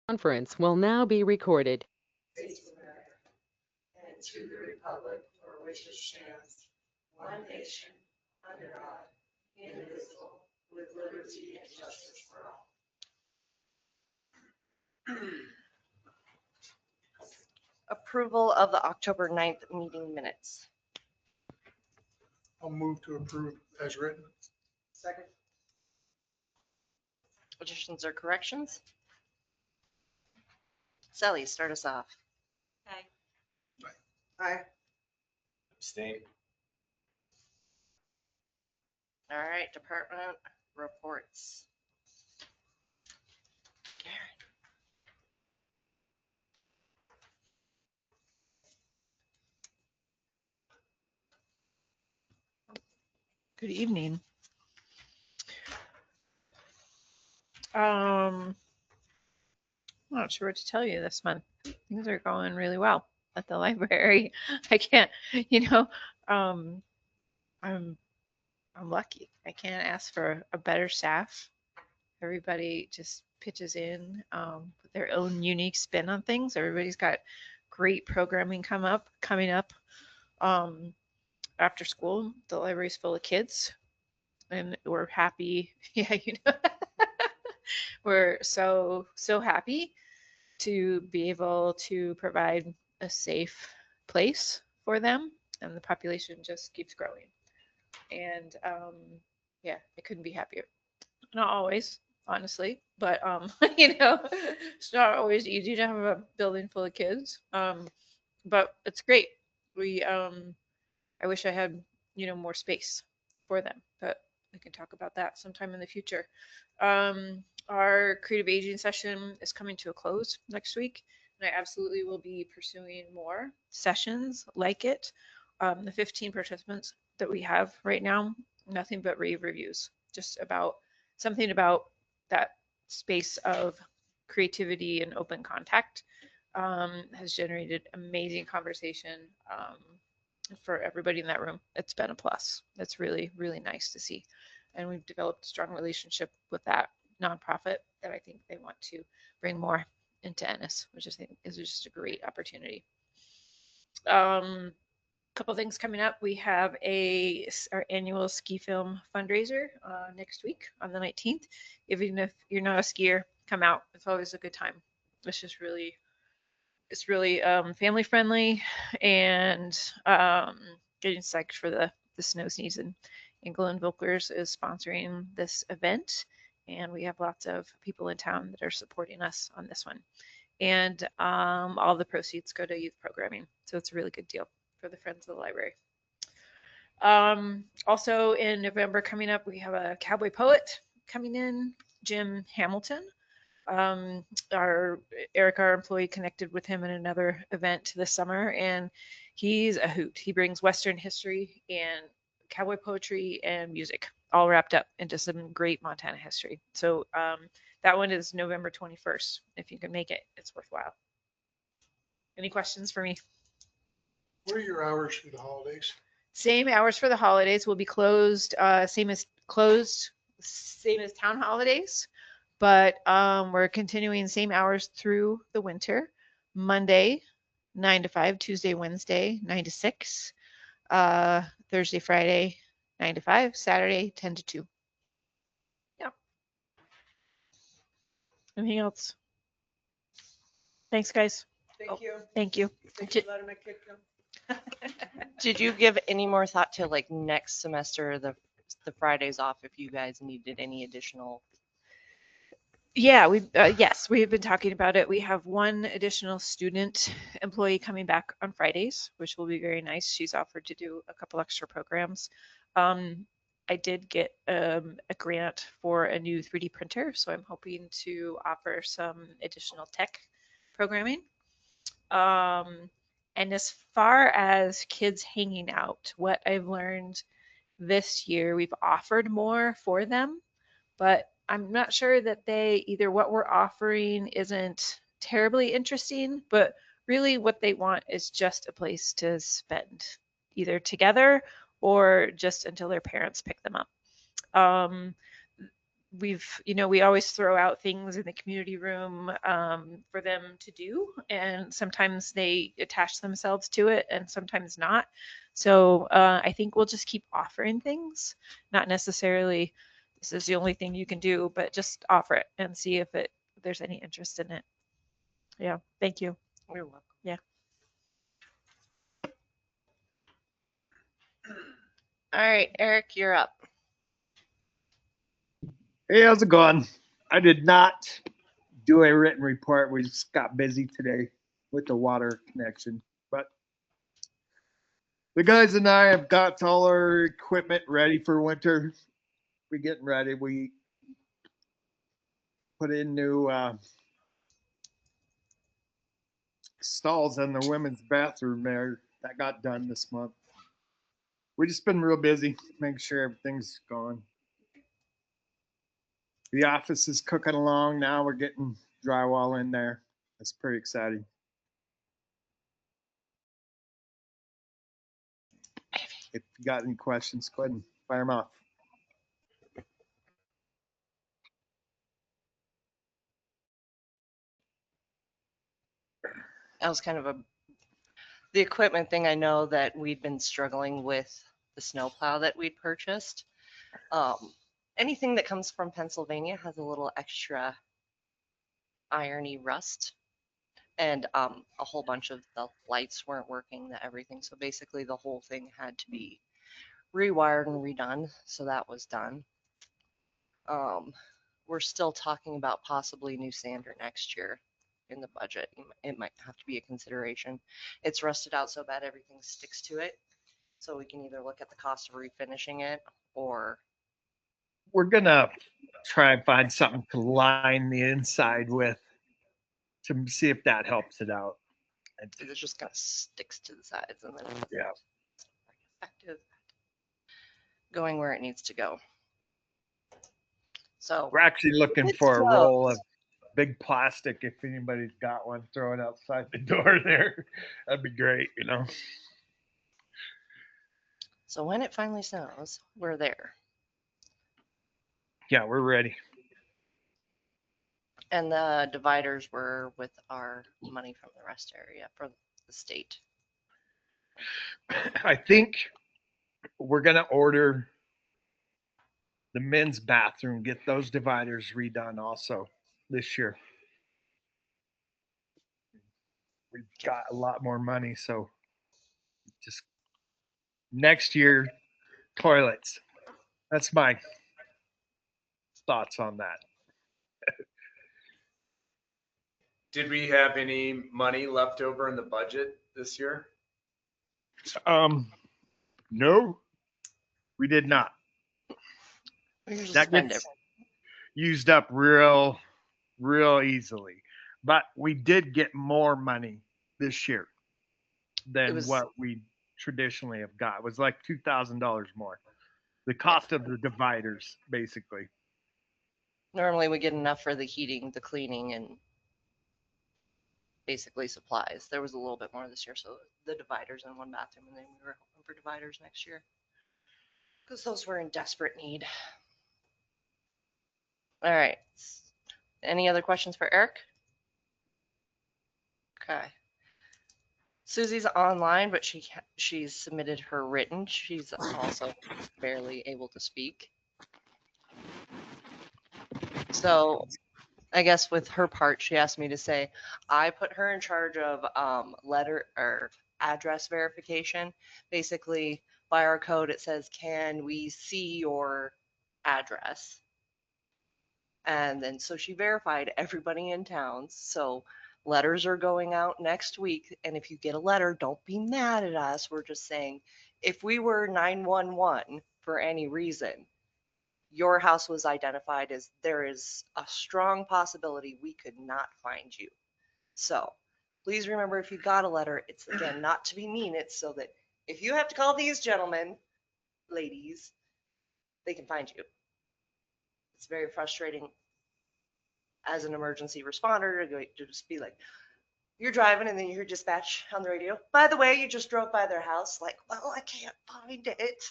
Conference will now be recorded. States of America, and to the republic for which it stands, one nation, under God, indivisible, with liberty and justice for all. Approval of the October 9th meeting minutes. I'll move to approve as written. Second. Additions or corrections? Sally, start us off. Aye. Abstain. All right, department reports. Karen. Good evening. I'm not sure what to tell you this month. Things are going really well at the library. I can't, I'm lucky. I can't ask for a better staff. Everybody just pitches in with their own unique spin on things. Everybody's got great programming coming up. After school, the library's full of kids, and we're happy. Yeah, we're so happy to be able to provide a safe place for them, and the population just keeps growing. And yeah, I couldn't be happier. Not always, honestly, but it's not always easy to have a building full of kids. But it's great. I wish I had more space for them, but we can talk about that sometime in the future. Our creative aging session is coming to a close next week, and I absolutely will be pursuing more sessions like it. The 15 participants that we have right now, nothing but rave reviews, just about something about that space of creativity and open contact has generated amazing conversation for everybody in that room. It's been a plus. It's really, really nice to see. And we've developed a strong relationship with that nonprofit that I think they want to bring more into Ennis, which I think is just a great opportunity. Couple things coming up. We have our annual ski film fundraiser next week on the 19th. Even if you're not a skier, come out. It's always a good time. It's really family friendly and getting psyched for the snow season. England Volkers is sponsoring this event, and we have lots of people in town that are supporting us on this one. And all the proceeds go to youth programming, so it's a really good deal for the Friends of the Library. Also in November coming up, we have a cowboy poet coming in, Jim Hamilton. Our employee, connected with him in another event this summer, and he's a hoot. He brings Western history and cowboy poetry and music all wrapped up into some great Montana history. So that one is November 21st. If you can make it, it's worthwhile. Any questions for me? What are your hours for the holidays? Same hours for the holidays. Will be closed, same as town holidays, but we're continuing same hours through the winter. Monday 9 to 5, Tuesday, Wednesday 9 to 6, Thursday, Friday 9 to 5, Saturday 10 to 2. Yeah. Anything else? Thanks, guys. Thank you. Thank you. Thanks for letting my kid come. Did you give any more thought to like next semester, the Fridays off, if you guys needed any additional? Yeah, yes, we've been talking about it. We have one additional student employee coming back on Fridays, which will be very nice. She's offered to do a couple extra programs. I did get a grant for a new 3D printer, so I'm hoping to offer some additional tech programming. And as far as kids hanging out, what I've learned this year, we've offered more for them, but I'm not sure that what we're offering isn't terribly interesting, but really what they want is just a place to spend either together or just until their parents pick them up. we always throw out things in the community room for them to do, and sometimes they attach themselves to it and sometimes not. So I think we'll just keep offering things, not necessarily this is the only thing you can do, but just offer it and see if there's any interest in it. Yeah, thank you. You're welcome. Yeah. All right, Eric, you're up. Hey, how's it going? I did not do a written report. We just got busy today with the water connection. But the guys and I have got all our equipment ready for winter. We're getting ready. We put in new stalls in the women's bathroom there. That got done this month. We've just been real busy making sure everything's going. The office is cooking along now. We're getting drywall in there. That's pretty exciting. If you got any questions, go ahead and fire them off. That was kind of the equipment thing. I know that we'd been struggling with the snowplow that we'd purchased. Anything that comes from Pennsylvania has a little extra irony rust, and a whole bunch of the lights weren't working, everything. So basically the whole thing had to be rewired and redone. So that was done. We're still talking about possibly new sander next year in the budget. It might have to be a consideration. It's rusted out so bad everything sticks to it. So we can either look at the cost of refinishing it, or We're gonna try and find something to line the inside with to see if that helps it out. it just kind of sticks to the sides, and then Yeah. it's not very effective going where it needs to go. So We're actually looking it's for a roll close. of big plastic. If anybody's got one, throw it outside the door there. That'd be great, you know. So when it finally snows, we're there. Yeah, we're ready. And the dividers were with our money from the rest area for the state. I think we're gonna order the men's bathroom, get those dividers redone also this year. We've got a lot more money, so just next year, toilets. That's my thoughts on that. Did we have any money left over in the budget this year? No, we did not. We usually That spend gets it. used up real easily. But we did get more money this year than what we traditionally have got. It was like $2,000 more. The cost of the dividers, basically. Normally we get enough for the heating, the cleaning, and basically supplies. There was a little bit more this year, so the dividers in one bathroom, and then we were hoping for dividers next year because those were in desperate need. All right. Any other questions for Eric? Okay. Susie's online, but she's submitted her written. She's also barely able to speak. So I guess with her part, she asked me to say, I put her in charge of letter or address verification. Basically, by our code, it says, can we see your address? And then so she verified everybody in town. So letters are going out next week. And if you get a letter, don't be mad at us. We're just saying, if we were 911 for any reason, your house was identified as there is a strong possibility we could not find you. So please remember, if you got a letter, it's again not to be mean. It's so that if you have to call these gentlemen, ladies, they can find you. It's very frustrating as an emergency responder to just be like, you're driving and then you hear dispatch on the radio. By the way, you just drove by their house. Like, well, I can't find it.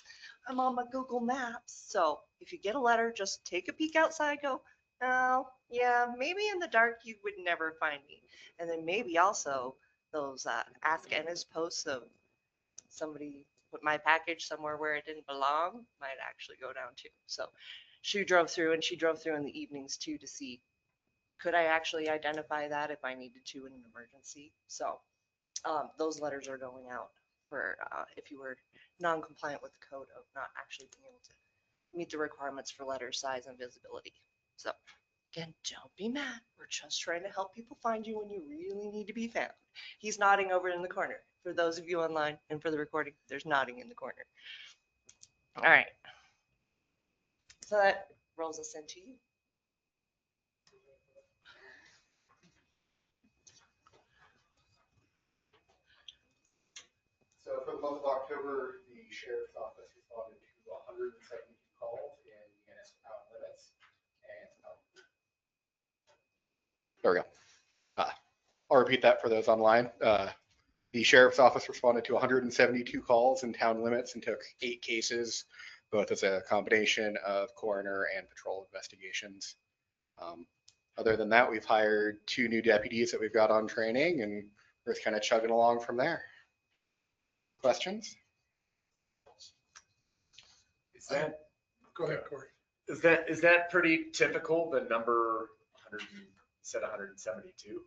I'm on my Google Maps. So if you get a letter, just take a peek outside. Go, oh, yeah, maybe in the dark you would never find me. And then maybe also those Ask Ennis posts of somebody put my package somewhere where it didn't belong might actually go down too. So she drove through and she drove through in the evenings too to see could I actually identify that if I needed to in an emergency. So those letters are going out for if you were non-compliant with the code of not actually being able to meet the requirements for letter size and visibility. So again, don't be mad. We're just trying to help people find you when you really need to be found. He's nodding over in the corner. For those of you online and for the recording, there's nodding in the corner. All right. So that rolls us into you. So for the month of October, the sheriff's office responded to 172 calls in the Ennis town limits. And there we go. I'll repeat that for those online. The sheriff's office responded to 172 calls in town limits and took 8 cases, both as a combination of coroner and patrol investigations. Other than that, we've hired 2 new deputies that we've got on training, and we're just kind of chugging along from there. Questions? Is that, Go ahead, Corey. is that pretty typical, the number 100, said 172?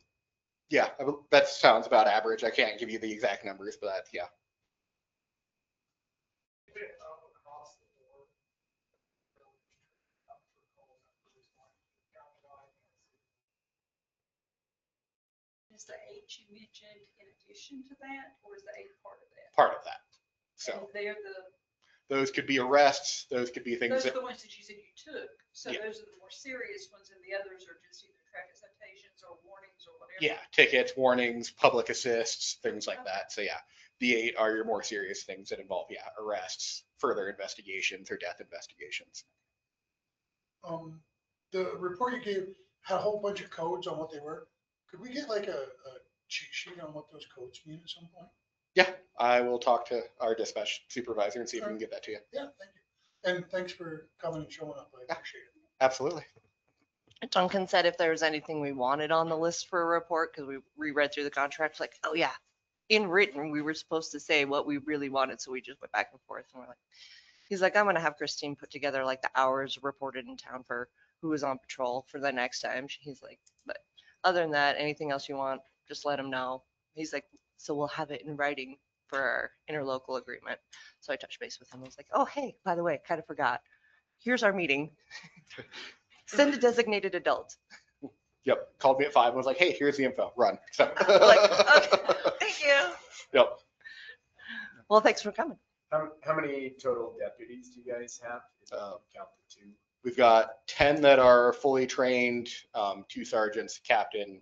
Yeah, that sounds about average. I can't give you the exact numbers, but that's, yeah. Is the 8 you mentioned in addition to that, or is the 8 part of that? Part of that. So And they're those could be arrests. Those could be things those that, are the ones that you said you took. So Yeah. those are the more serious ones, and the others are just either traffic citations or warnings or whatever. yeah, tickets, warnings, public assists, things like that. So yeah, the 8 are your more serious things that involve, yeah, arrests, further investigations, or death investigations. The report you gave had a whole bunch of codes on what they were. Could we get like a cheat sheet on what those codes mean at some point? Yeah, I will talk to our dispatch supervisor and see if we can get that to you. Yeah, thank you. And thanks for coming and showing up. I appreciate it. Absolutely. Duncan said if there was anything we wanted on the list for a report, because we reread through the contract, like, oh yeah, in written, we were supposed to say what we really wanted. So we just went back and forth and we're like, he's like, I'm going to have Christine put together like the hours reported in town for who was on patrol for the next time. He's like, but other than that, anything else you want, just let him know. He's like, so we'll have it in writing for our interlocal agreement. So I touched base with him. I was like, oh, hey, by the way, kind of forgot. Here's our meeting. Send a designated adult. Yep. Called me at 5 and was like, hey, here's the info. Run. So. Like, okay, thank you. Yep. Well, thanks for coming. How many total deputies do you guys have? If you count the 2. We've got 10 that are fully trained, 2 sergeants, captain,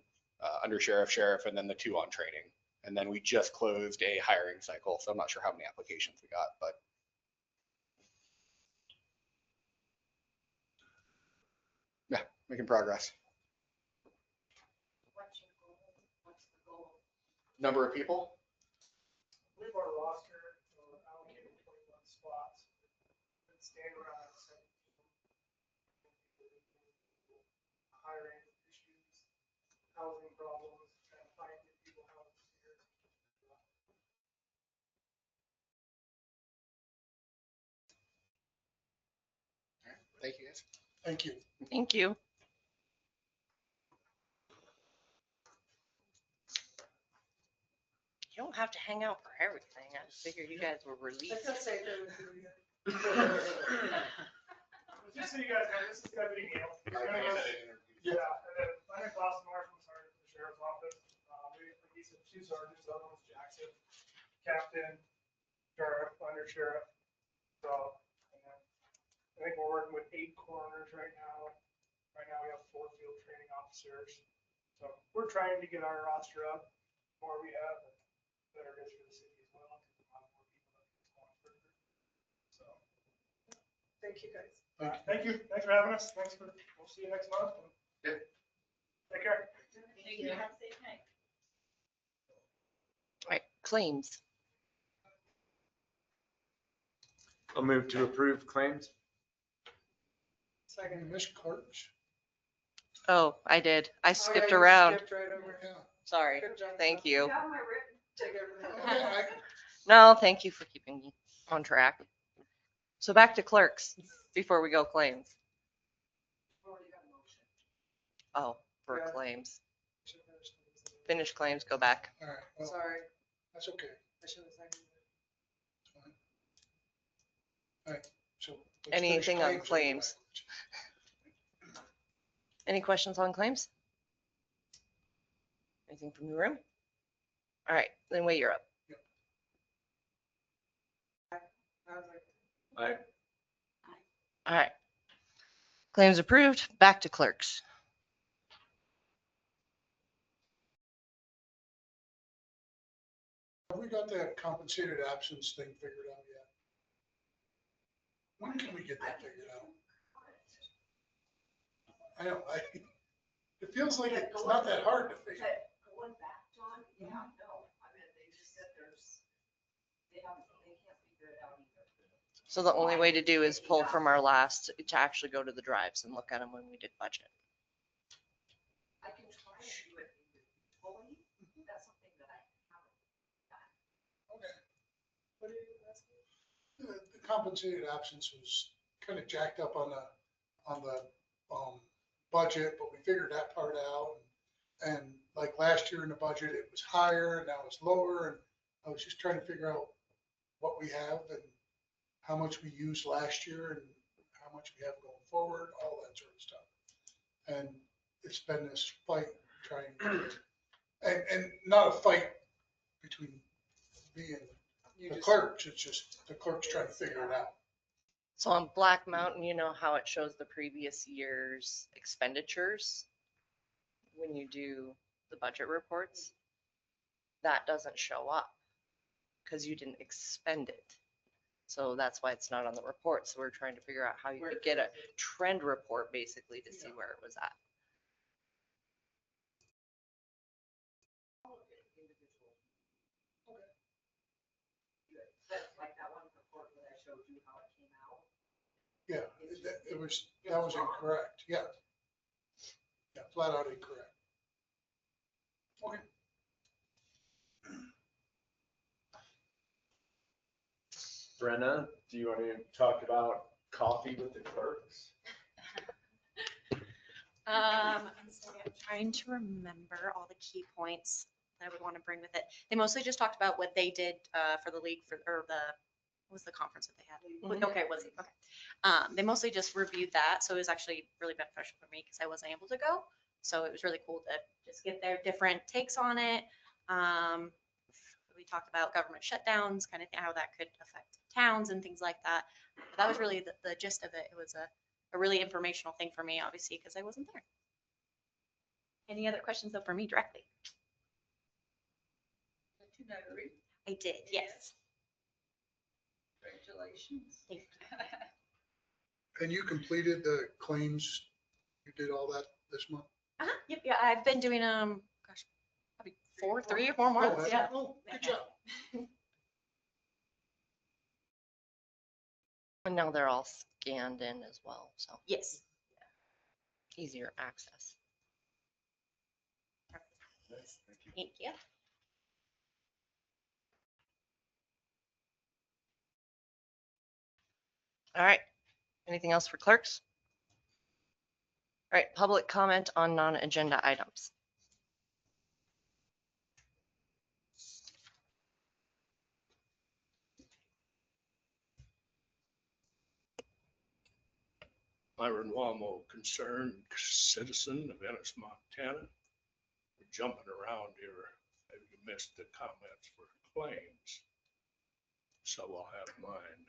under sheriff, and then the 2 on training. And then we just closed a hiring cycle, so I'm not sure how many applications we got, but. Yeah, making progress. What's your goal? What's the goal? Number of people? With our roster, allocated 21 spots, and stand around 17. Hiring issues, housing problems, trying to find new people housing here. Thank you, guys. Thank you. Thank you. You don't have to hang out for everything. I figured you guys were relieved. Let's say there was a- Just so you guys know, this is Deputy Neal. Yeah, and then my name's Austin Marshall, sergeant for the sheriff's office. He's 2 sergeants, the other one's Jackson, captain, sheriff, under sheriff. So, and then I think we're working with 8 coroners right now. Right now we have 4 field training officers. So we're trying to get our roster up. The more we have, the better it is for the city as well. Because a lot more people that can go further. So, Thank you, guys. thank you. Thanks for having us. We'll see you next month. Yeah. Take care. Thank you. Have a safe night. claims. I'll move to approve claims. Second, Miss Clerks. Oh, I did. I skipped Okay, around. skipped right over. Yeah. Sorry. Good job. Thank you. You have my written, take everything. Okay, I- No, thank you for keeping me on track. So back to clerks before we go claims. Oh, for Yeah. claims. Finish claims, go back. All right, well, Sorry, that's okay. I should have seconded it. All right, so. let's Anything on finish claims? Any questions on claims? Anything from the room? All right, then Wade, you're up. I was like, Aye. All right. Claims approved, back to clerks. Have we got that compensated absence thing figured out yet? When can we get that figured out? I know, it feels like it's not that hard to figure. going back, John, yeah, no, I mean, they just said they can't figure it out either. So the only way to do is pull from our last to actually go to the drives and look at them when we did budget. I can try and do it fully, that's something that I haven't done. Okay. What are you asking? The compensated absence was kind of jacked up on the budget, but we figured that part out. And like last year in the budget, it was higher, and now it's lower, and I was just trying to figure out what we have and how much we used last year and how much we have going forward, all that sort of stuff. And it's been this fight trying, and not a fight between me and the clerks, it's just the clerks trying to figure it out. So on Black Mountain, you know how it shows the previous year's expenditures when you do the budget reports? That doesn't show up because you didn't expend it. So that's why it's not on the report. So we're trying to figure out how you could get a trend report basically to see where it was at. That's like that one report that I showed you how it came out. Yeah, that was incorrect, yeah. Yeah, flat out incorrect. Okay. Brenna, do you want to talk about coffee with the clerks? I'm trying to remember all the key points that I would want to bring with it. They mostly just talked about what they did for the league or what was the conference that they had? Okay, was it? Okay. They mostly just reviewed that. So it was actually really beneficial for me because I wasn't able to go. So it was really cool to just get their different takes on it. We talked about government shutdowns, kind of how that could affect towns and things like that. But that was really the gist of it. It was a really informational thing for me, obviously, because I wasn't there. Any other questions though for me directly? I did, yes. Congratulations. Thank you. And you completed the claims, you did all that this month? Yep, yeah, I've been doing gosh, probably 3 or 4 months. Yeah. Oh, good job. And now they're all scanned in as well. So Yes. easier access. Thank you. All right. Anything else for clerks? All right, public comment on non-agenda items. Myron Wamo, concerned citizen of Ennis, Montana. We're jumping around here. Maybe you missed the comments for claims. So I'll have mine.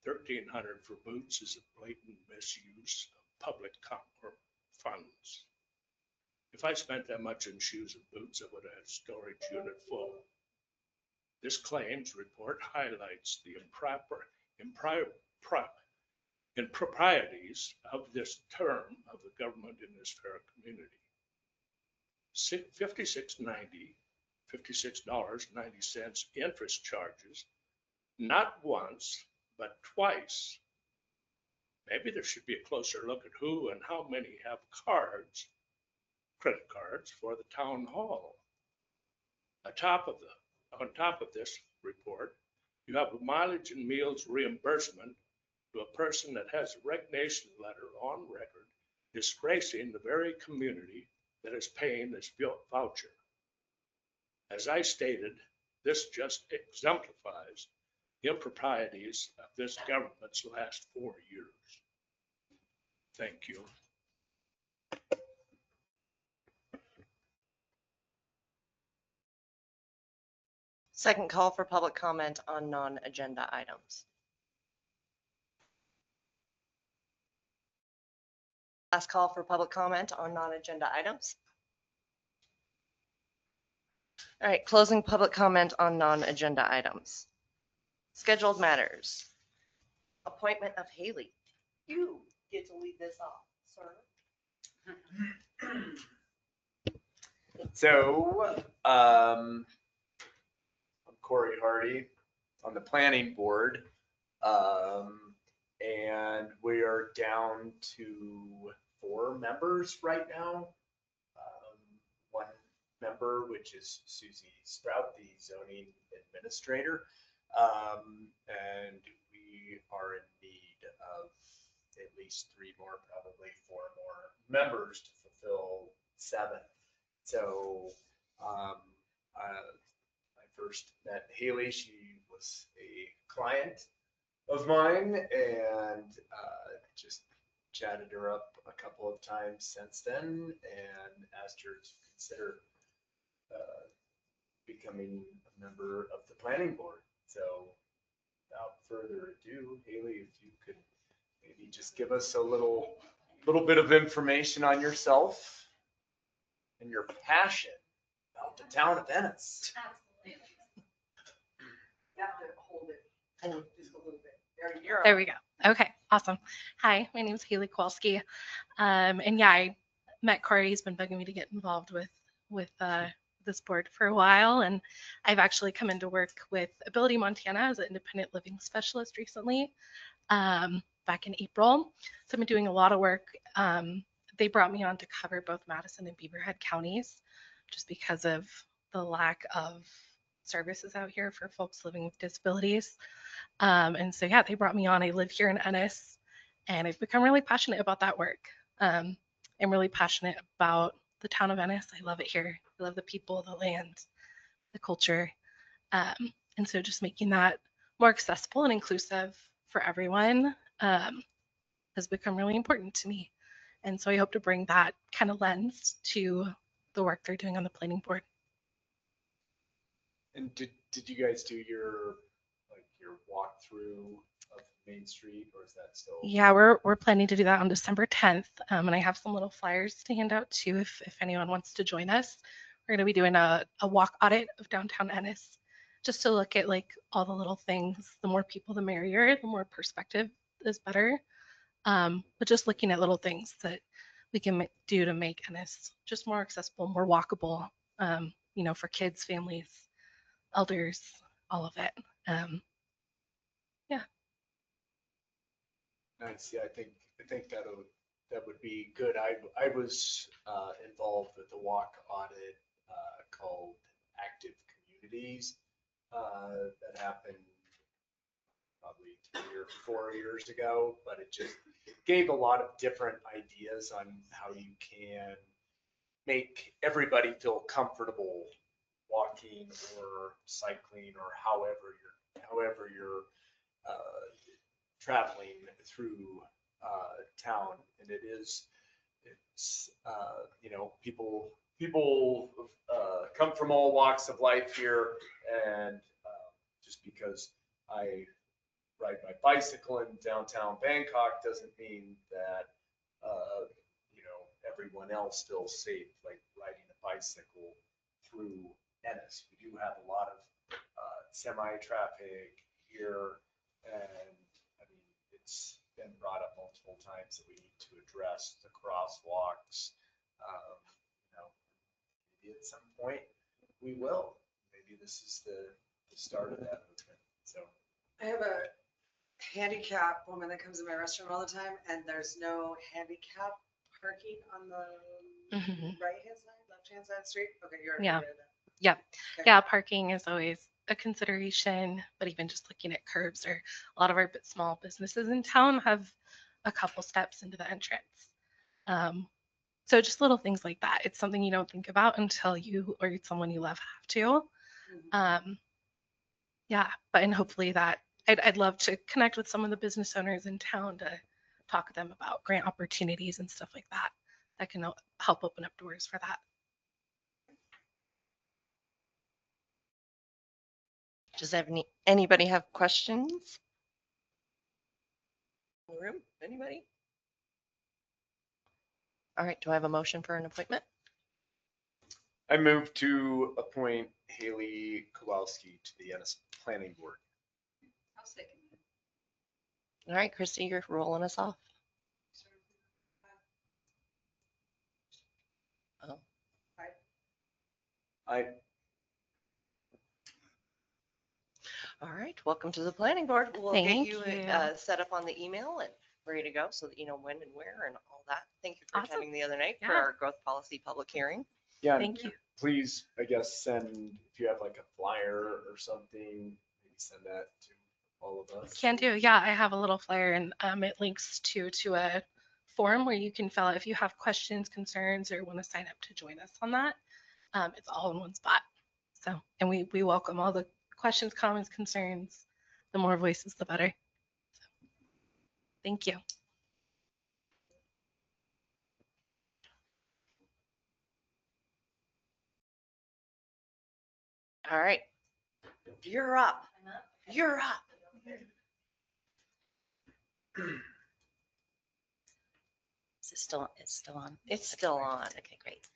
1,300 for boots is a blatant misuse of public funds. If I spent that much in shoes and boots, I would have had a storage unit full. This claims report highlights the improprieties of this term of the government in this fair community. 5690 $56.90 interest charges, not once, but twice. Maybe there should be a closer look at who and how many have cards, credit cards for the town hall. On top of this report, you have a mileage and meals reimbursement to a person that has a resignation letter on record disgracing the very community that is paying this voucher. As I stated, this just exemplifies the improprieties of this government's last 4 years. Thank you. Second call for public comment on non-agenda items. Last call for public comment on non-agenda items. All right, closing public comment on non-agenda items. Scheduled matters. Appointment of Haley. You get to lead this off, sir. So, I'm Corey Hardy on the planning board. And we are down to 4 members right now. One member, which is Susie Sprout, the zoning administrator. And we are in need of at least 3 more, probably 4 more members to fulfill 7. So I first met Haley. She was a client of mine and just chatted her up a couple of times since then and asked her to consider becoming a member of the planning board. So without further ado, Haley, if you could maybe just give us a little bit of information on yourself and your passion about the town of Ennis. Absolutely. You have to hold it just a little bit. There we go. Okay, awesome. Hi, my name is Haley Kowalski. And yeah, I met Corey. He's been bugging me to get involved with this board for a while. And I've actually come into work with Ability Montana as an independent living specialist recently, back in April. So I've been doing a lot of work. They brought me on to cover both Madison and Beaverhead counties just because of the lack of services out here for folks living with disabilities. And so, yeah, they brought me on. I live here in Ennis, and I've become really passionate about that work. I'm really passionate about the town of Ennis. I love it here. I love the people, the land, the culture. And so just making that more accessible and inclusive for everyone has become really important to me. And so I hope to bring that kind of lens to the work they're doing on the planning board. And did you guys do your walkthrough of Main Street, or is that still? Yeah, we're planning to do that on December 10th. And I have some little flyers to hand out too if anyone wants to join us. We're going to be doing a walk audit of downtown Ennis just to look at like all the little things. The more people, the merrier, the more perspective is better. But just looking at little things that we can do to make Ennis just more accessible, more walkable, for kids, families, elders, all of it. Yeah. Nice. Yeah, I think that would be good. I was involved with a walk audit called Active Communities that happened probably 3 or 4 years ago, but it just gave a lot of different ideas on how you can make everybody feel comfortable walking or cycling or however you're traveling through town. And it's people come from all walks of life here, and just because I ride my bicycle in downtown Bangkok doesn't mean that everyone else feels safe like riding a bicycle through Ennis. We do have a lot of semi-traffic here, and I mean, it's been brought up multiple times that we need to address the crosswalks. Maybe at some point we will. this is the start of that movement. So I have a handicap woman that comes in my restaurant all the time, and there's no handicap parking on the Mhm. right-hand side, left-hand side of the street? Okay, you're. Yeah. aware of that. Yep. Okay. Yeah, parking is always a consideration, but even just looking at curbs or a lot of our small businesses in town have a couple steps into the entrance. So just little things like that. It's something you don't think about until you or someone you love have to. Mhm. Yeah, but and hopefully that I'd love to connect with some of the business owners in town to talk to them about grant opportunities and stuff like that. That can help open up doors for that. Does anybody have questions? In the room? Anybody? All right, do I have a motion for an appointment? I move to appoint Haley Kowalski to the Ennis Planning Board. I'll second All right, Christy, you're rolling us off. Oh, I all right, welcome to the planning board. We'll get Thank you you. set up on the email and ready to go so that you know when and where and all that. Thank you for Awesome. attending the other night for Yeah. our growth policy public hearing. yeah. Thank you. Please, I guess, send if you have like a flyer or something, maybe send that to all of us. Can do. Yeah, I have a little flyer and it links to a form where you can fill out if you have questions, concerns, or want to sign up to join us on that. It's all in one spot. So, and we welcome all the questions, comments, concerns. The more voices, the better. So, thank you. All right, you're up. You're up. Is it still, it's still on? It's still on. Okay, great.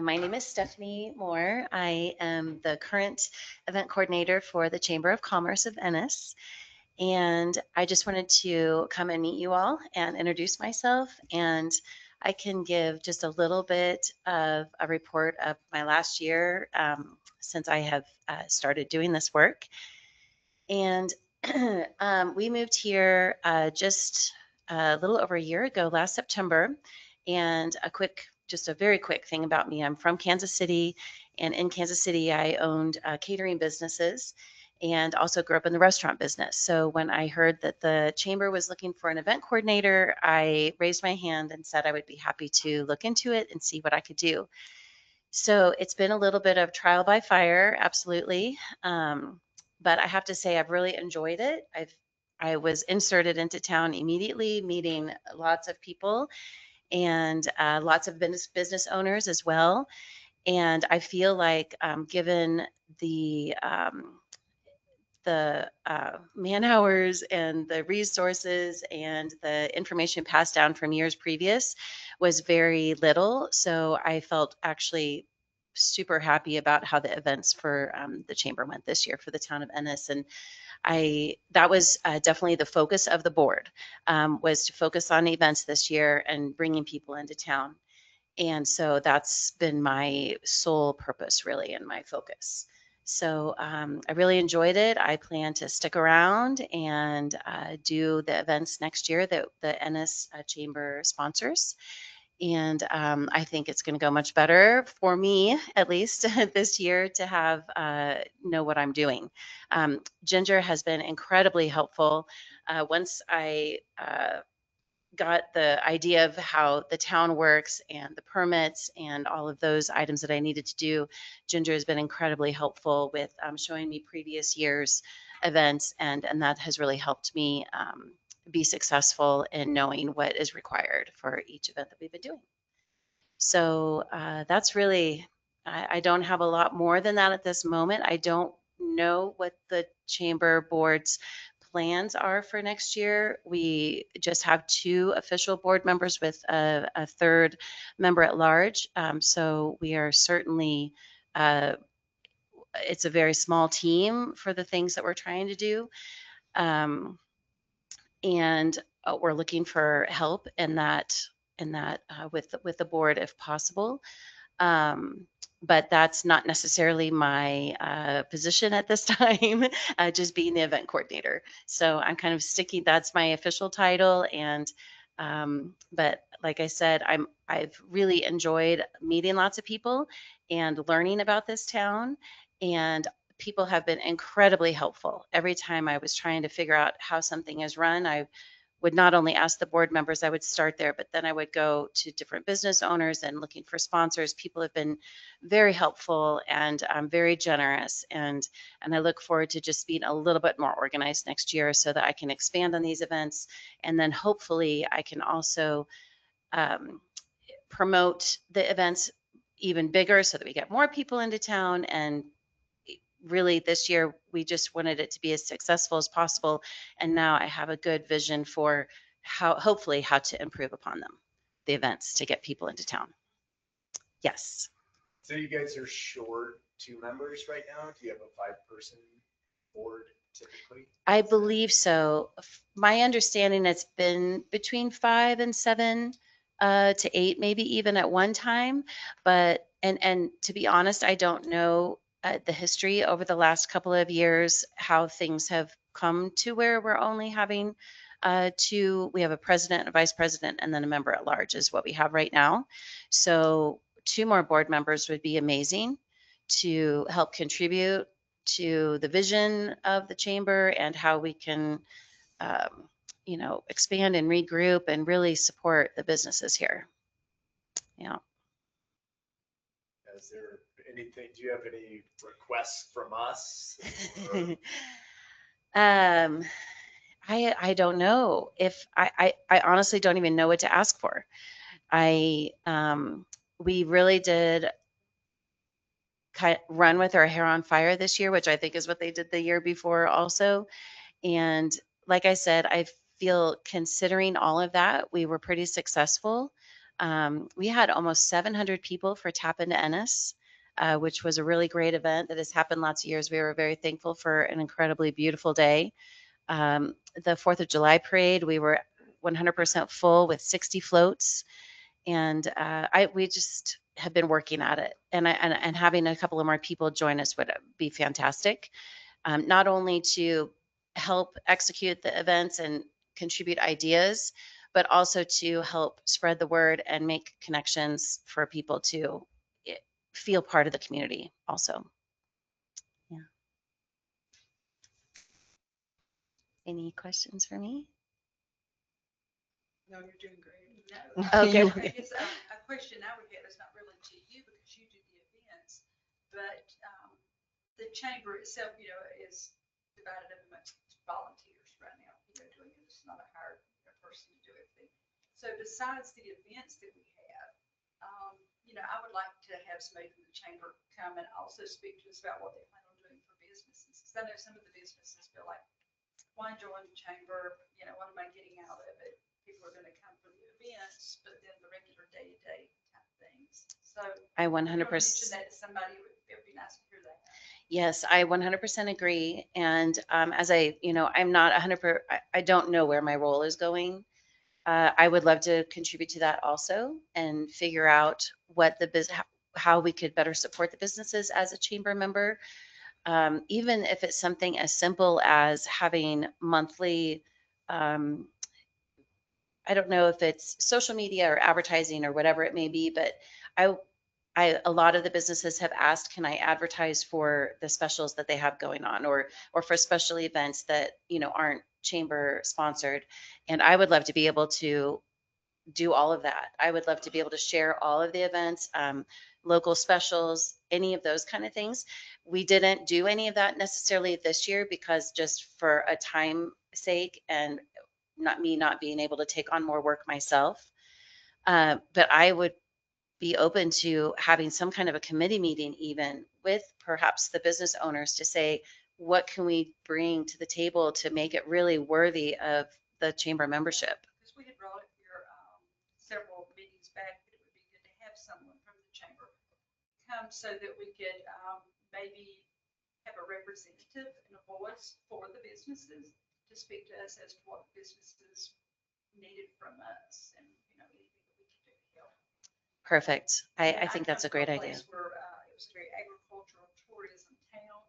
My name is Stephanie Moore. I am the current event coordinator for the Chamber of Commerce of Ennis. And I just wanted to come and meet you all and introduce myself. And I can give just a little bit of a report of my last year since I have started doing this work. And we moved here just a little over a year ago, last September. And just a very quick thing about me. I'm from Kansas City, and in Kansas City, I owned catering businesses and also grew up in the restaurant business. So when I heard that the chamber was looking for an event coordinator, I raised my hand and said I would be happy to look into it and see what I could do. So it's been a little bit of trial by fire, absolutely. But I have to say I've really enjoyed it. I was inserted into town immediately, meeting lots of people and lots of business owners as well. And I feel like given the man hours and the resources and the information passed down from years previous was very little. So I felt actually super happy about how the events for the chamber went this year for the town of Ennis. And that was definitely the focus of the board, was to focus on events this year and bringing people into town. And so that's been my sole purpose really and my focus. So I really enjoyed it. I plan to stick around and do the events next year that the Ennis Chamber sponsors. And I think it's going to go much better for me, at least this year, to have know what I'm doing. Ginger has been incredibly helpful. Once I got the idea of how the town works and the permits and all of those items that I needed to do, Ginger has been incredibly helpful with showing me previous years' events, and that has really helped me be successful in knowing what is required for each event that we've been doing. So that's really, I don't have a lot more than that at this moment. I don't know what the chamber board's plans are for next year. We just have 2 official board members with a third member at large. So we are certainly, it's a very small team for the things that we're trying to do. And we're looking for help in that with the board if possible. but that's not necessarily my position at this time, just being the event coordinator. So I'm kind of sticking, that's my official title. And, but like I said, I've really enjoyed meeting lots of people and learning about this town. And people have been incredibly helpful. Every time I was trying to figure out how something is run, I would not only ask the board members, I would start there, but then I would go to different business owners and looking for sponsors. People have been very helpful and very generous. And I look forward to just being a little bit more organized next year so that I can expand on these events. And then hopefully I can also um, promote the events even bigger so that we get more people into town. And really this year we just wanted it to be as successful as possible, and now I have a good vision for how, hopefully, how to improve upon them, the events, to get people into town. Yes. So you guys are short 2 members right now? Do you have a 5-person board typically? I believe so. My understanding, it's been between 5 and 7 to 8, maybe even at one time. But and to be honest, I don't know the history over the last couple of years, how things have come to where we're only having 2. We have a president, a vice president, and then a member at large is what we have right now. So 2 more board members would be amazing to help contribute to the vision of the chamber and how we can, um, expand and regroup and really support the businesses here. Yeah. Is there anything, do you have any requests from us? Or- um, I don't know if I honestly don't even know what to ask for. We really did run with our hair on fire this year, which I think is what they did the year before also. And like I said, I feel considering all of that, we were pretty successful. We had almost 700 people for Tap into Ennis, which was a really great event that has happened lots of years. We were very thankful for an incredibly beautiful day. The 4th of July parade, we were 100% full with 60 floats. And we just have been working at it. And having a couple of more people join us would be fantastic. Not only to help execute the events and contribute ideas, but also to help spread the word and make connections for people to feel part of the community also. Yeah. Any questions for me? No, you're doing great. Oh, You- good. I guess a question I would get is not really to you because you do the events, but the chamber itself, is divided up amongst volunteers right now, doing it. It's not a hired person to do everything. So besides the events that we have, I would like to have somebody from the chamber come and also speak to us about what they plan on doing for businesses. Because I know some of the businesses feel like, why join the chamber? What am I getting out of it? People are going to come for the events, but then the regular day-to-day type things. So I if you 100%. want to mention that to somebody, it would be nice to hear that. Yes, I 100% agree. And as I'm not 100%, I don't know where my role is going. I would love to contribute to that also and figure out what how we could better support the businesses as a chamber member. Even if it's something as simple as having monthly, I don't know if it's social media or advertising or whatever it may be, but a lot of the businesses have asked, can I advertise for the specials that they have going on, or for special events that aren't chamber sponsored? And I would love to be able to do all of that. I would love to be able to share all of the events, local specials, any of those kind of things. We didn't do any of that necessarily this year because just for a time sake and not being able to take on more work myself. But I would be open to having some kind of a committee meeting even with perhaps the business owners to say, what can we bring to the table to make it really worthy of the chamber membership? Because we had brought it here several meetings back, that it would be good to have someone from the chamber come so that we could maybe have a representative and a voice for the businesses to speak to us as to what businesses needed from us and anything that we could do to help. Perfect. I think come that's a from great idea. place where it was a very agricultural tourism town.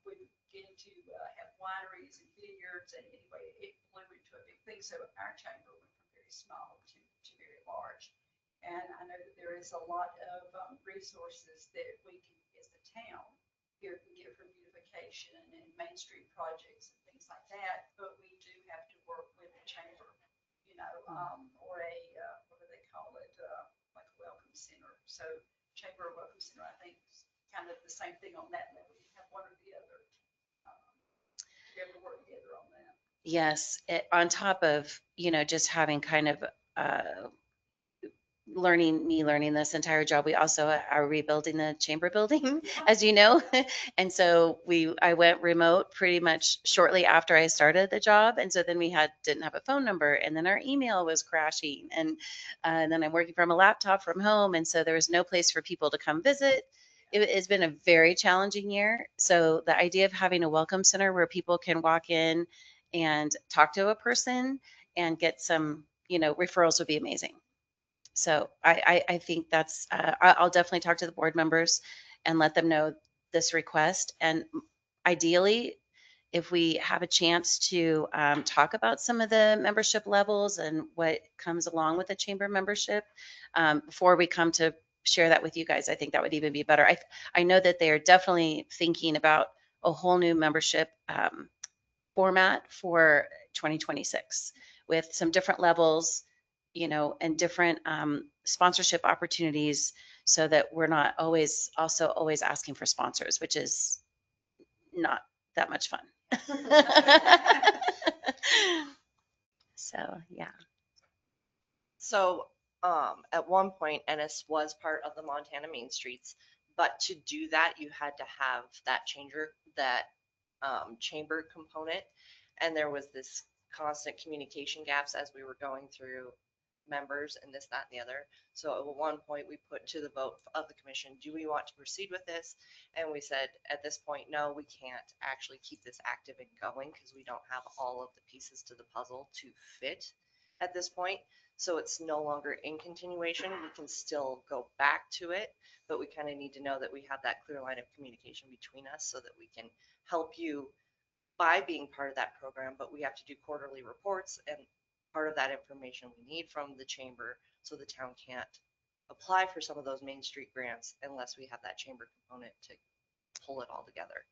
We began to have wineries and vineyards, and anyway, it blew into a big thing. So our chamber went from very small to very large. And I know that there is a lot of resources that we can, as the town, here can get for beautification and Main Street projects and things like that. But we do have to work with the chamber, or a, what do they call it, like a welcome center. So chamber welcome center, I think, is kind of the same thing on that level. You have one or the other. You have to work together on that. Yes, on top of, just having kind of learning this entire job, we also are rebuilding the chamber building, as you know. And so I went remote pretty much shortly after I started the job. And so then we didn't have a phone number, and then our email was crashing. And then I'm working from a laptop from home. And so there was no place for people to come visit. It's been a very challenging year. So the idea of having a welcome center where people can walk in and talk to a person and get some, referrals would be amazing. So I think that's, I'll definitely talk to the board members and let them know this request. And ideally, if we have a chance to talk about some of the membership levels and what comes along with the chamber membership, before we come to share that with you guys, I think that would even be better. I know that they are definitely thinking about a whole new membership format for 2026 with some different levels, and different sponsorship opportunities, so that we're not always asking for sponsors, which is not that much fun. So, yeah. So at one point, Ennis was part of the Montana Main Streets, but to do that, you had to have that chamber component. And there was this constant communication gaps as we were going through members and this, that, and the other. So at one point we put to the vote of the commission, do we want to proceed with this? And we said, at this point, no, we can't actually keep this active and going because we don't have all of the pieces to the puzzle to fit at this point. So it's no longer in continuation. We can still go back to it, but we kind of need to know that we have that clear line of communication between us so that we can help you by being part of that program. But we have to do quarterly reports, and part of that information we need from the chamber, so the town can't apply for some of those Main Street grants unless we have that chamber component to pull it all together.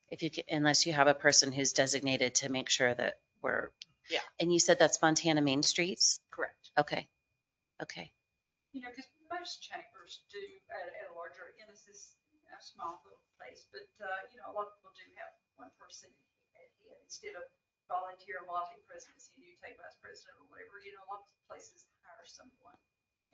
Unless you have a person who's designated to make sure that we're. Yeah. And you said that's Montana Main Streets? Correct. Okay. Because most chambers do at a larger, Ennis is a small little place, but a lot of people do have one person at head instead of volunteer multi-presidency, you take vice president or whatever. A lot of places hire someone.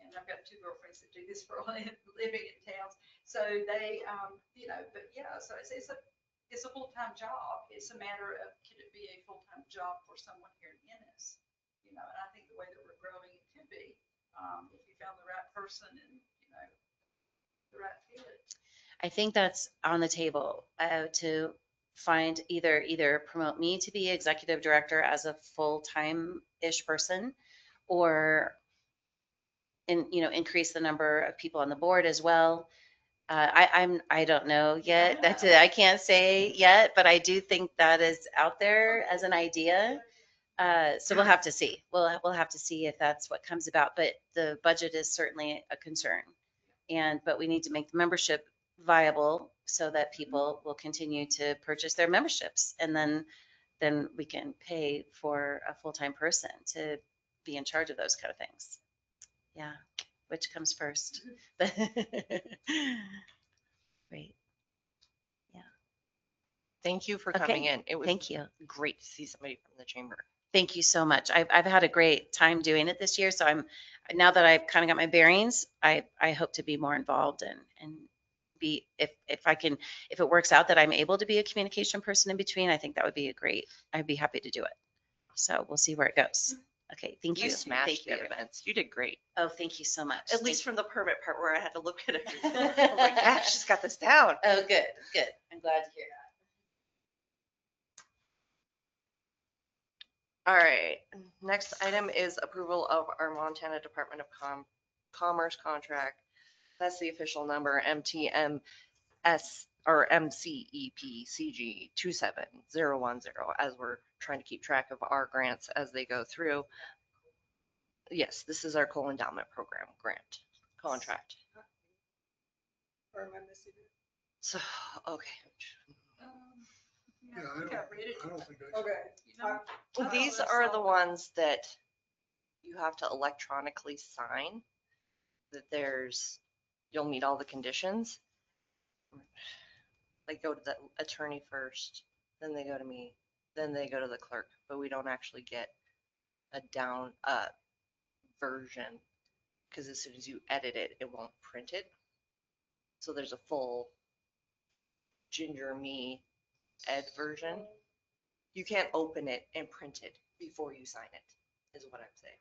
And I've got two girlfriends that do this for a living in towns. So they, but yeah, so it's a full-time job. It's a matter of, can it be a full-time job for someone here in Ennis? And I think the way that we're growing, it could be, if you found the right person and, the right fit. I think that's on the table, to find either promote me to be executive director as a full-time-ish person, or increase the number of people on the board as well. I don't know yet. That's it. I can't say yet, but I do think that is out there as an idea. So we'll have to see. We'll have to see if that's what comes about. But the budget is certainly a concern, but we need to make the membership viable so that people will continue to purchase their memberships, and then we can pay for a full-time person to be in charge of those kind of things. Yeah, which comes first? Great. Yeah. Thank you for coming in. It was Thank you. great to see somebody from the chamber. Thank you so much. I've had a great time doing it this year. So now that I've kind of got my bearings, I hope to be more involved and be, if it works out that I'm able to be a communication person in between, I think that would be I'd be happy to do it. So we'll see where it goes. Okay. Thank you. You smashed Thank you. the events. You did great. Oh, thank you so much. At least from the permit part where I had to look at it. I'm like, yeah, she's got this down. Oh, good. I'm glad to hear that. All right. Next item is approval of our Montana Department of Commerce contract. That's the official number, MTM S or MCEP CG 27010 as we're trying to keep track of our grants as they go through. Yes, this is our coal endowment program grant contract. Or am I missing it? So, okay. Yeah, I think I read it. I don't think I. Okay. You know, I These thought I are saw the it. ones that you have to electronically sign, that you'll meet all the conditions. Like go to the attorney first, then they go to me, then they go to the clerk, but we don't actually get a version, because as soon as you edit it, it won't print it. So there's a full Ginger Me Ed version. You can't open it and print it before you sign it, is what I'm saying.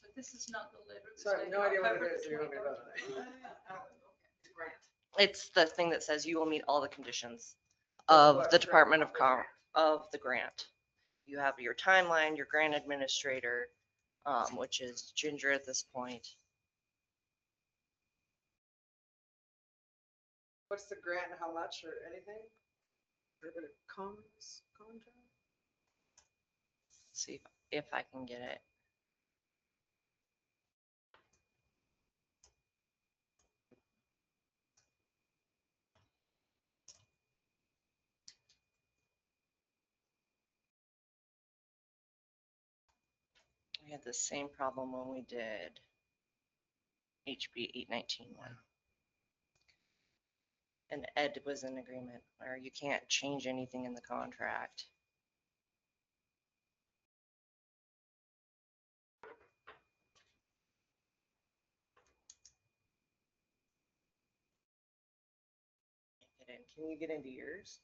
So this is not the letter. So I have no idea what it is, you're gonna be voting on it. It's the thing that says you will meet all the conditions Of of what? the Department of of the grant. You have your timeline, your grant administrator, which is Ginger at this point. What's the grant and how much or anything? Or the contract? See if I can get it. We had the same problem when we did HB 819-1. And Ed was in agreement, or you can't change anything in the contract. Can you get into yours?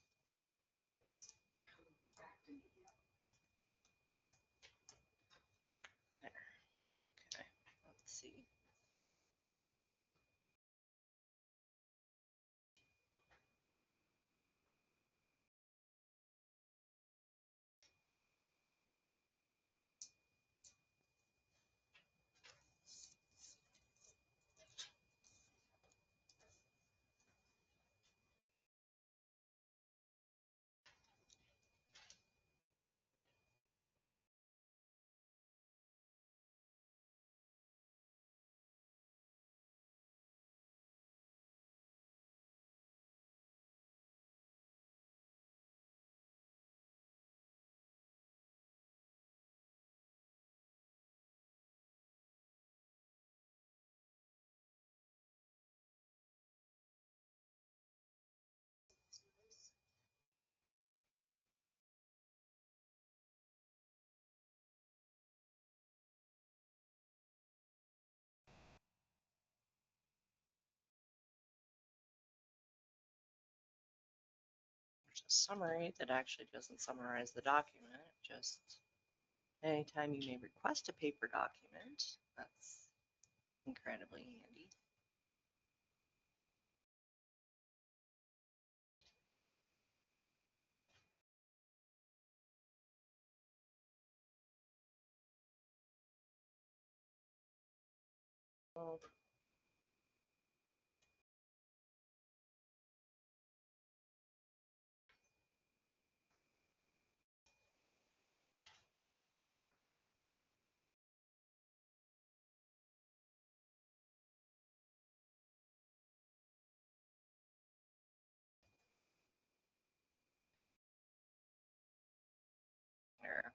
There. Okay, let's see. There's a summary that actually doesn't summarize the document, just anytime you may request a paper document, that's incredibly handy. Oh, there.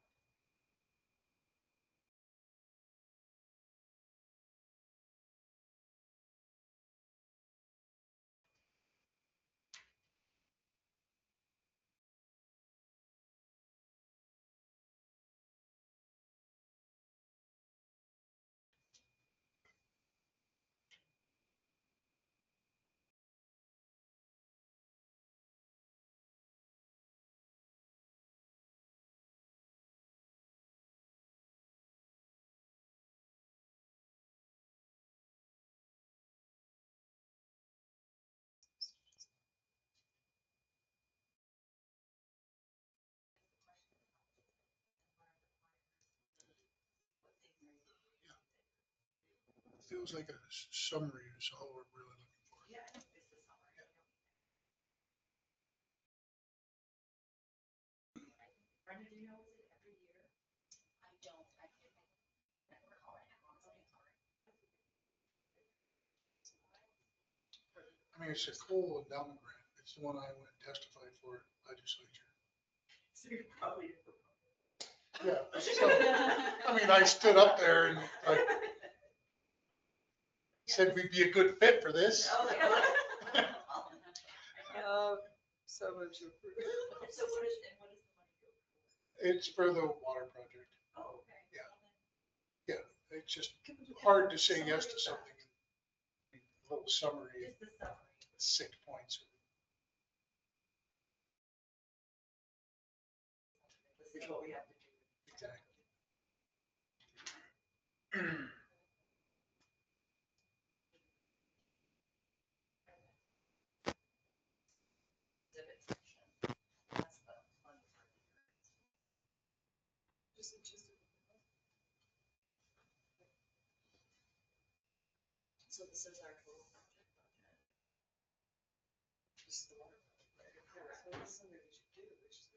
feels like a summary is all we're really looking for. Yeah, I think this is summary. Brenda, do you know, is it every year? I don't, I never call it, honestly, sorry. I mean, it's a cool endowment grant. It's the one I went and testified for at legislature. So you probably. Yeah, so, I mean, I stood up there and like said we'd be a good fit for this. So moved to approve. So what is the money go? It's for the water project. Oh, okay. Yeah, it's just hard to say yes to something. A little summary, Just the summary. 6 points. This is what we have to do. Exactly. Exhibit section. That's the fun part. So this is our total project budget. This is the water project, right? Yeah, so this is something we should do, which is.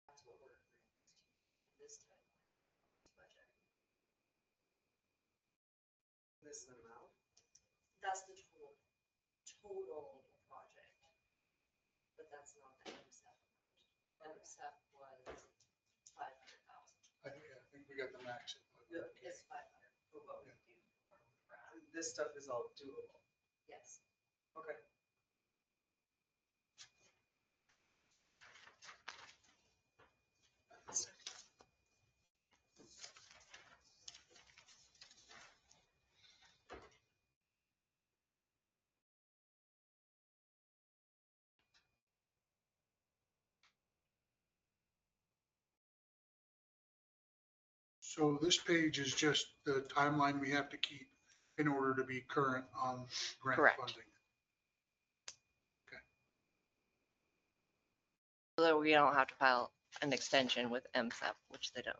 That's what we're agreeing to this time. Budget. This amount? That's the total project. But that's not the MSF amount. MSF was 500,000. I think we got the max. Yeah. It's 500 for what we do. This stuff is all doable. Yes. Okay. So this page is just the timeline we have to keep in order to be current on grant Correct. funding. So that we don't have to file an extension with MSEP, which they don't.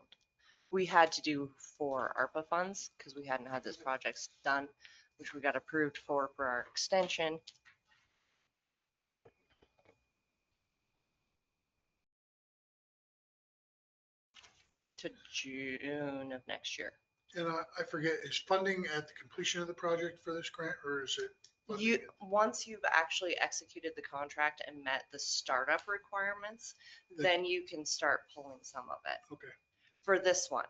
We had to do for ARPA funds because we hadn't had this project done, which we got approved for our extension. To June of next year. And I forget, is funding at the completion of the project for this grant, or is it? funding You, it- once you've actually executed the contract and met the startup requirements, The- then you can start pulling some of it. Okay, For this one,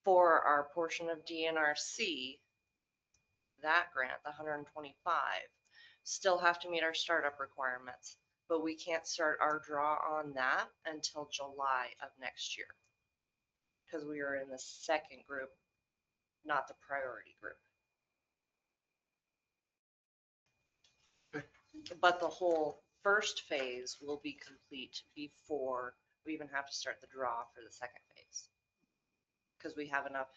for our portion of DNRC, that grant, the 125, still have to meet our startup requirements, but we can't start our draw on that until July of next year. Because we are in the second group, not the priority group. Okay. But the whole first phase will be complete before we even have to start the draw for the second phase. Because we have enough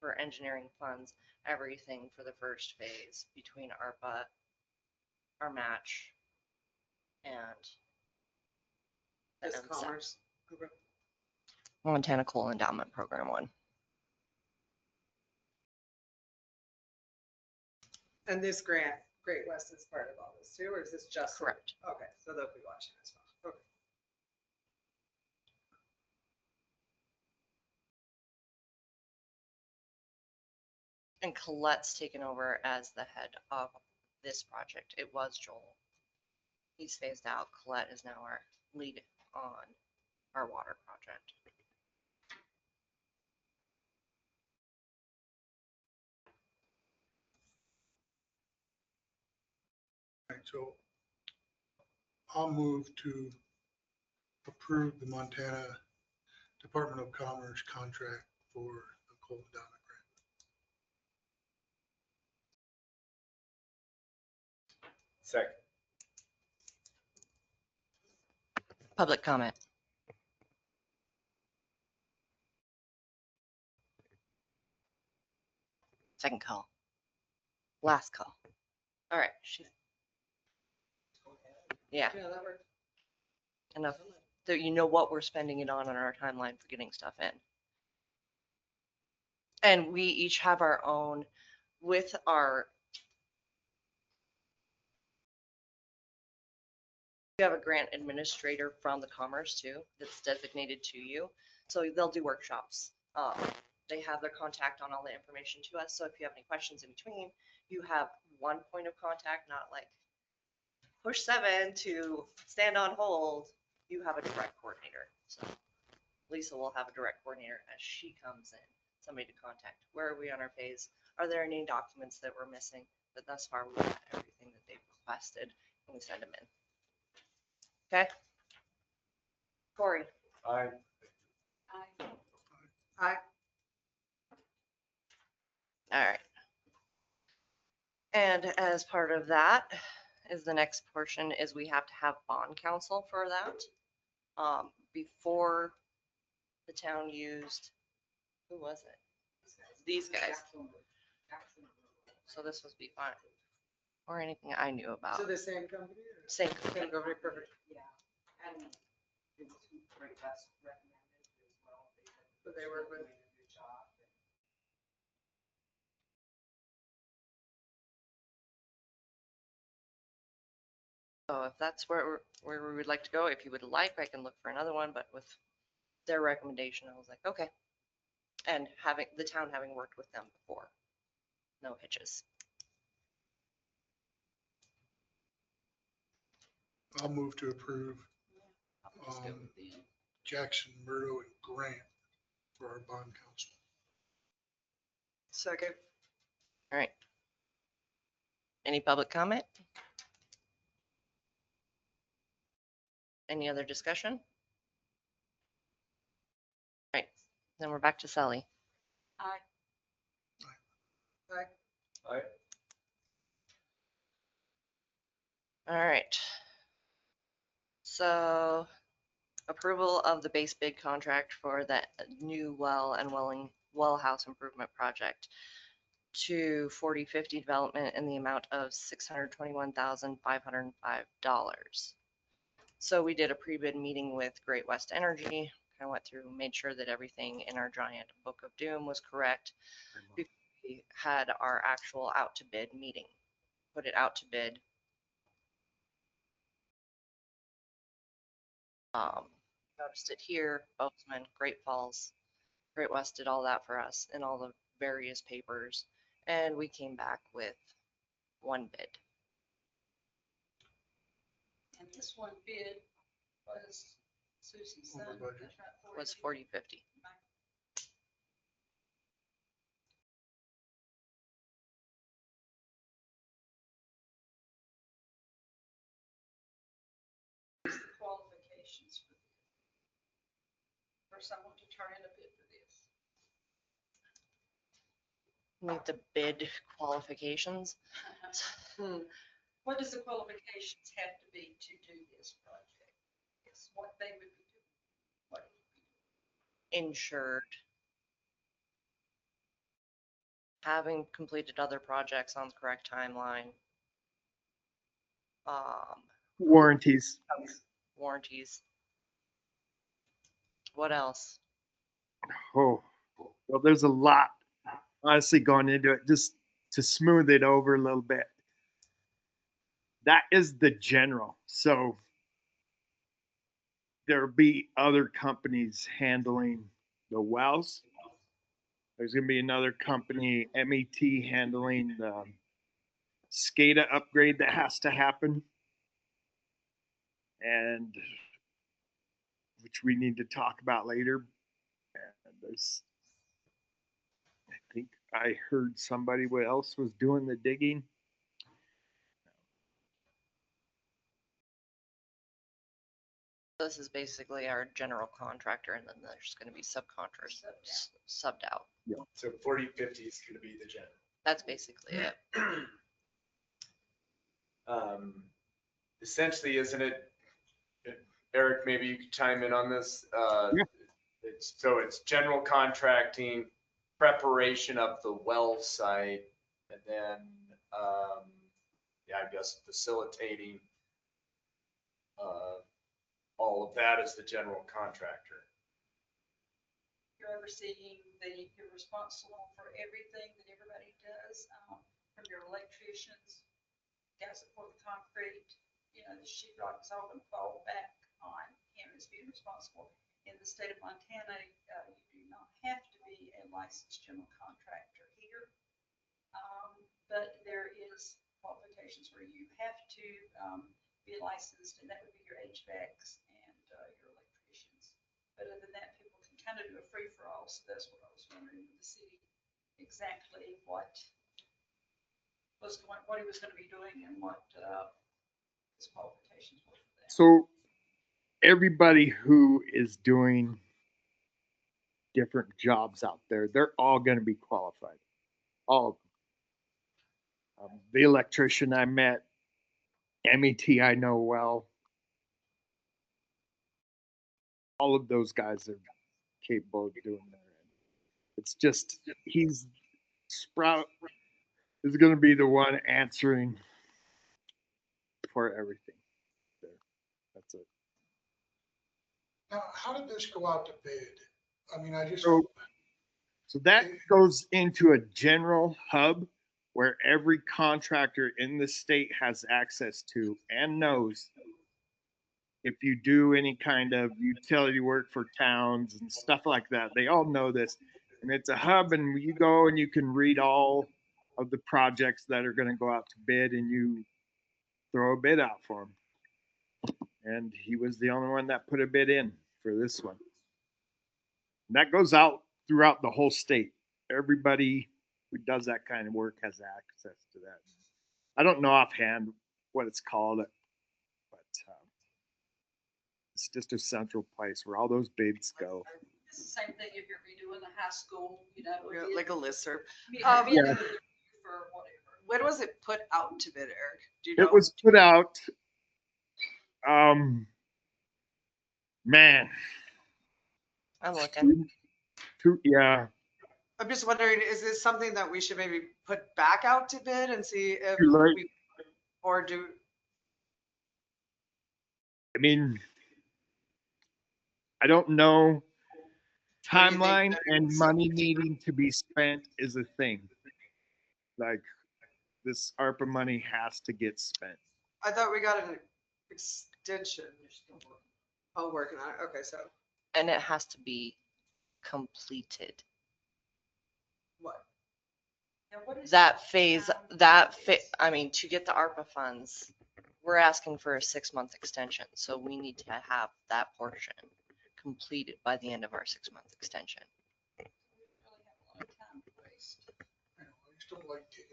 for engineering funds, everything for the first phase between ARPA, our match, and the This MSEP. commerce. Okay. Montana Coal Endowment Program 1. And this grant, Great West is part of all this too, or is this just? Correct. Okay, so they'll be watching as well. Okay. And Colette's taken over as the head of this project. It was Joel. He's phased out. Colette is now our lead on our water project. right, so I'll move to approve the Montana Department of Commerce contract for the coal endowment grant. Second. Public comment. Second call. Last call. All right. Yeah, Yeah, that works. enough that you know what we're spending it on our timeline for getting stuff in. And we each have our own with our, you have a grant administrator from the Commerce too, that's designated to you. So they'll do workshops. They have their contact on all the information to us. So if you have any questions in between, you have one point of contact, not like push 7 to stand on hold. You have a direct coordinator. So Lisa will have a direct coordinator as she comes in, somebody to contact. Where are we on our phase? Are there any documents that we're missing? But thus far, we've got everything that they've requested and we send them in. Okay? Corey? Aye. I, All right. And as part of that is the next portion is we have to have bond counsel for that. Before the town used, who was it? These guys. So this was be fine. Or anything I knew about. So the same company? or- Same Same company. company, perfect. Yeah. And it's great, that's recommended as well. So they work with. So if that's where we would like to go, if you would like, I can look for another one, but with their recommendation, I was like, okay. And having the town having worked with them before, no hitches. I'll move to approve Jackson, Murdo, and Grant for our bond counsel. Second. All right. Any public comment? Any other discussion? All right, then we're back to Sally. I, Aye. All right. So approval of the base bid contract for the new well and well house improvement project to 4050 development in the amount of $621,505. So we did a pre-bid meeting with Great West Energy. I went through, made sure that everything in our giant book of doom was correct. Before we had our actual out to bid meeting, put it out to bid. Noticed it here, Bozeman, Great Falls, Great West did all that for us in all the various papers. And we came back with one bid. and this one bid was Susie's son. Over budget. that's right, Was 4050. Qualifications for someone to turn in a bid for this. Meet the bid qualifications. What does the qualifications have to be to do this project? It's what they would be doing. What it would be doing. Insured. Having completed other projects on the correct timeline. Warranties. Warranties. What else? Oh, well, there's a lot honestly going into it just to smooth it over a little bit. That is the general. So there'll be other companies handling the wells. There's going to be another company, MET, handling the SCADA upgrade that has to happen. And which we need to talk about later. And there's, I think I heard somebody else was doing the digging. This is basically our general contractor, and then there's going to be subcontractors subbed out. So 4050 is going to be the general. That's basically it. Essentially, isn't it, Eric, maybe you could chime in on this. Yeah. It's general contracting, preparation of the well site, and then, I guess facilitating all of that as the general contractor. You're overseeing you're responsible for everything that everybody does, from your electricians, guys that pour the concrete, the sheetrock is all going to fall back on him as being responsible. In the state of Montana, you do not have to be a licensed general contractor here. But there is qualifications where you have to be licensed, and that would be your HVACs and your electricians. But other than that, people can kind of do a free-for-all, so that's what I was wondering with the city, exactly what he was going to be doing and what his qualifications were for that. So everybody who is doing different jobs out there, they're all going to be qualified. All of them. The electrician I met, MET I know well. All of those guys are capable of doing that. It's just Sprout is going to be the one answering for everything. That's it. Now, how did this go out to bid? I mean, I just. So that goes into a general hub where every contractor in the state has access to and knows if you do any kind of utility work for towns and stuff like that. They all know this. And it's a hub, and you go and you can read all of the projects that are going to go out to bid, and you throw a bid out for them. And he was the only one that put a bid in for this one. And that goes out throughout the whole state. Everybody who does that kind of work has access to that. I don't know offhand what it's called, but it's just a central place where all those bids go. It's the same thing if you're redoing the high school, Like a listserv. Yeah. For whatever. When was it put out to bid, Eric? Do you know? It was put out, man. I'm looking. Yeah. I'm just wondering, is this something that we should maybe put back out to bid and see if Right. we, or do? I mean, I don't know. What do you think, Timeline Better? and money needing to be spent is a thing. Like, this ARPA money has to get spent. I thought we got an extension. Oh, working on it. Okay, so And it has to be completed. what? Now, what is That the phase, time I mean, to get the ARPA funds, we're asking for a 6-month extension. So we need to have that portion completed by the end of our 6-month extension.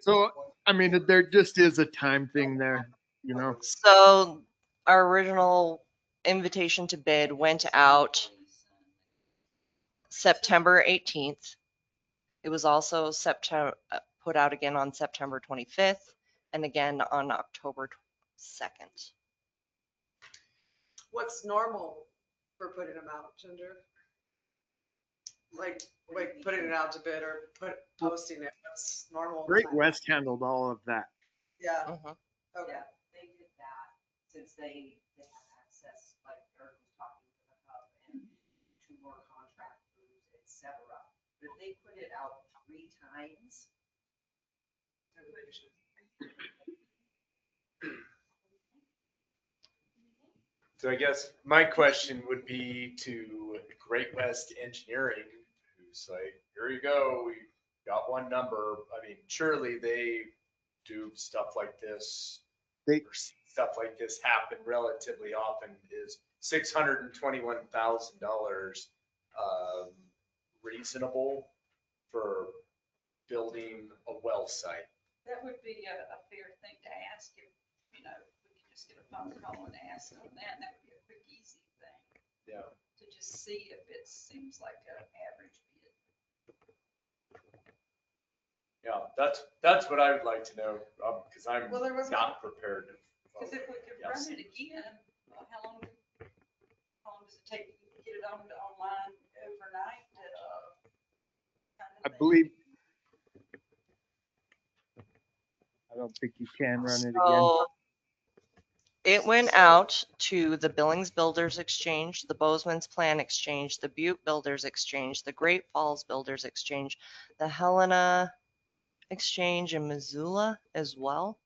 So, I mean, there just is a time thing there, you know? So our original invitation to bid went out September 18th. It was also put out again on September 25th and again on October 2nd. What's normal for putting them out, Ginger? Like putting it out to bid or posting it. What's normal? Great West handled all of that. Yeah. Mhm. Okay. Yeah, they did that since they have access, like Eric was talking to the hub and to more contractors, et cetera. But they put it out 3 times. So I guess my question would be to Great West Engineering, who's like, here you go, we got one number. I mean, surely they do stuff like this. Or see stuff like this happen relatively often. Is $621,000 reasonable for building a well site? That would be a fair thing to ask if, we could just get a phone call and ask on that, and that would be a quick, easy thing. Yeah. To just see if it seems like an average bid. Yeah, that's what I would like to know, because I'm Well, there was not prepared. Because if we could run it again, how long does it take to get it online overnight? I believe. I don't think you can run it again. So It went out to the Billings Builders Exchange, the Bozeman's Plan Exchange, the Butte Builders Exchange, the Great Falls Builders Exchange, the Helena Exchange in Missoula as well.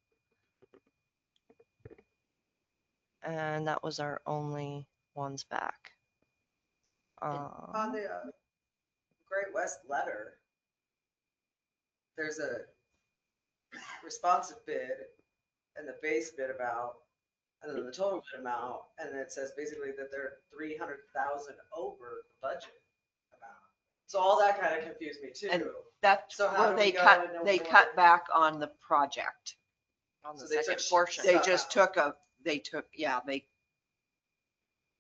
And that was our only ones back. On the Great West letter, there's a responsive bid and the base bid amount, and then the total bid amount, and it says basically that they're 300,000 over the budget amount. So all that kind of confused me And too. that's So how where do we they go cut, and know they more? cut back on the project. On the So they second took- portion. They Stuff just out. they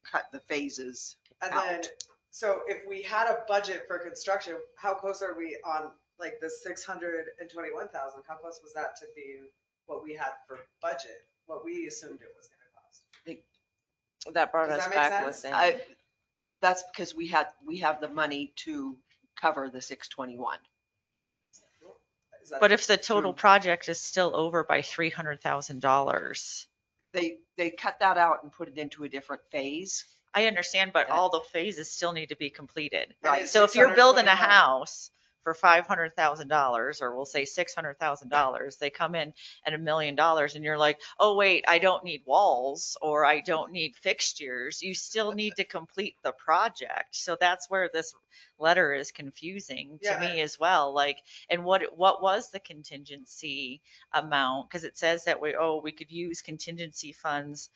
cut the phases And out. then, so if we had a budget for construction, how close are we on like the 621,000? How close was that to being what we had for budget, what we assumed it was gonna cost? That brought Does us that make back sense? within. That's because we have the money to cover the 621. Is that- But if the total project is still over by $300,000, They cut that out and put it into a different phase. I understand, but all the phases still need to be completed. Right. So if you're building a 621. house for $500,000, or we'll say $600,000, they come in at $1 million and you're like, oh, wait, I don't need walls or I don't need fixtures. You still need to complete the project. So that's where this letter is confusing to Yeah. me as well. Like, and what was the contingency amount? Because it says that we could use contingency funds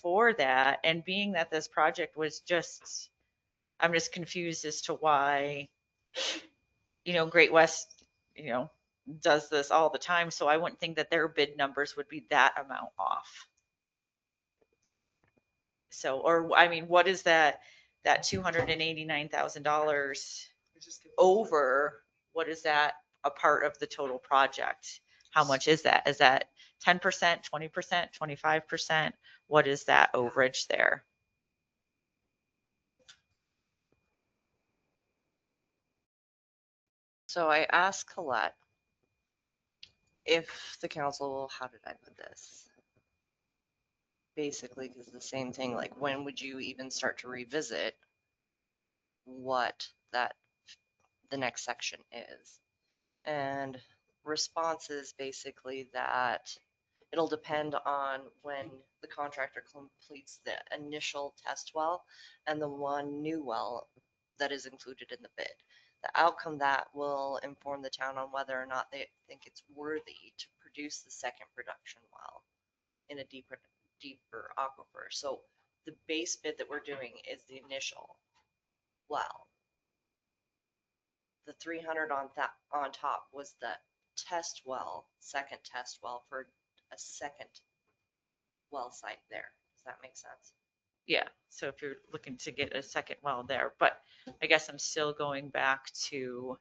for that. And being that this project was just, I'm just confused as to why, Great West, does this all the time. So I wouldn't think that their bid numbers would be that amount off. So, or, I mean, what is that $289,000 It's just confusing. over? What is that a part of the total project? How much is that? Is that 10%, 20%, 25%? What is that overage there? So I asked Colette if the council, how did I put this? Basically, because the same thing, like when would you even start to revisit what the next section is? And response is basically that it'll depend on when the contractor completes the initial test well and the one new well that is included in the bid. The outcome that will inform the town on whether or not they think it's worthy to produce the second production well in a deeper aquifer. So the base bid that we're doing is the initial well. The 300 on top was the test well, second test well for a second well site there. Does that make sense? Yeah. So if you're looking to get a second well there, but I guess I'm still going back to,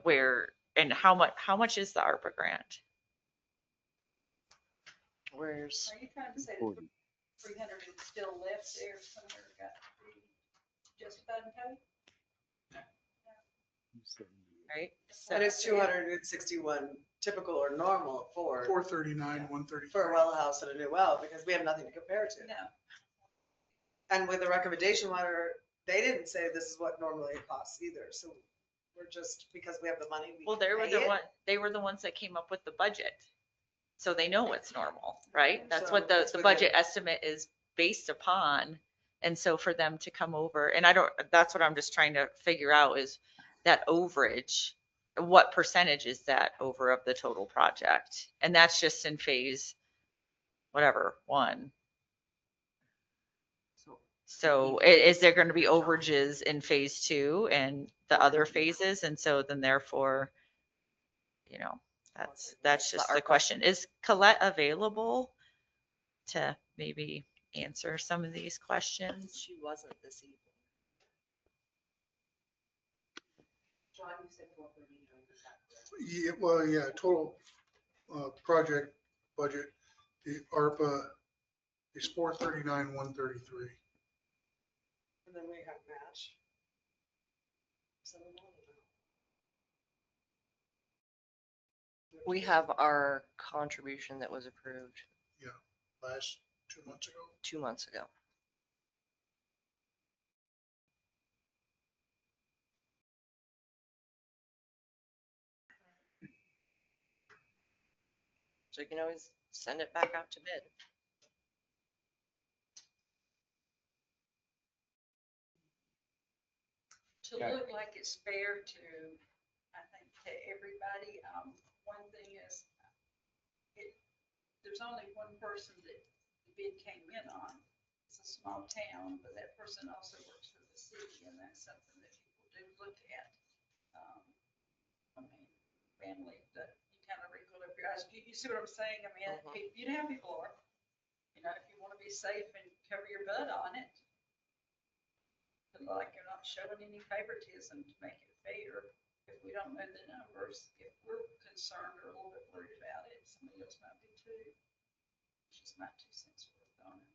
where and how much is the ARPA grant? Where's, Are you trying to say that 300 is still left there somewhere, got to be justified and paid? Right? And it's 261 typical or normal for 439, 133. a well house and a new well, because we have nothing to compare to. No. And with the recommendation letter, they didn't say this is what normally it costs either. So we're just, because we have the money, we Well, can pay it. they were the ones that came up with the budget. So they know what's normal, right? That's So what the it's within- budget estimate is based upon. And so for them to come over, and that's what I'm just trying to figure out is that overage, what percentage is that over of the total project? And that's just in phase, whatever, 1. So is there going to be overages in phase 2 and the other phases? And so then therefore, that's just the question. Is Colette available to maybe answer some of these questions? she wasn't this evening. John, you said 439, is that correct? Yeah, well, yeah, total project budget, the ARPA is 439, 133. And then we have match. So we know. We have our contribution that was approved. Yeah. last 2 months ago. 2 months ago. So you can always send it back out to bid. To Yeah. look like it's fair to, I think, to everybody. One thing is, there's only one person that the bid came in on. It's a small town, but that person also works for the city, and that's something that people do look at. I mean, family, that you kind of wrinkle up your eyes. You see what I'm saying? I mean, you know how people are. You know, if you want to be safe and cover your butt on it, but like you're not showing any favoritism to make it fair. If we don't know the numbers, if we're concerned or a little bit worried about it, somebody else might be too. It's just my 2 cents worth on it.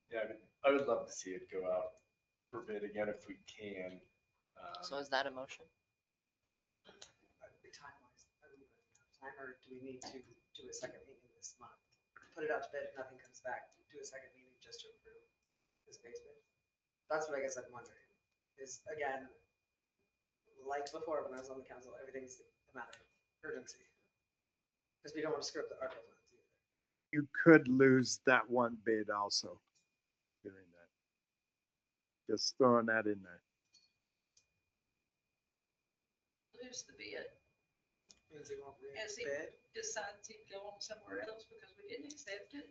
Yeah, I would love to see it go out for bid again if we can. So is that a motion? Time-wise, time, or do we need to do a second meeting this month? Put it out to bid, if nothing comes back, do a second meeting just to approve this base bid? That's what I guess I'm wondering, is again, like before when I was on the council, everything's a matter of urgency. Because we don't want to screw up the ARPA funds either. You could lose that one bid also doing that. Just throwing that in there. Lose the bid. Means they won't As he re-bid. decides he'd go on somewhere else because we didn't accept it.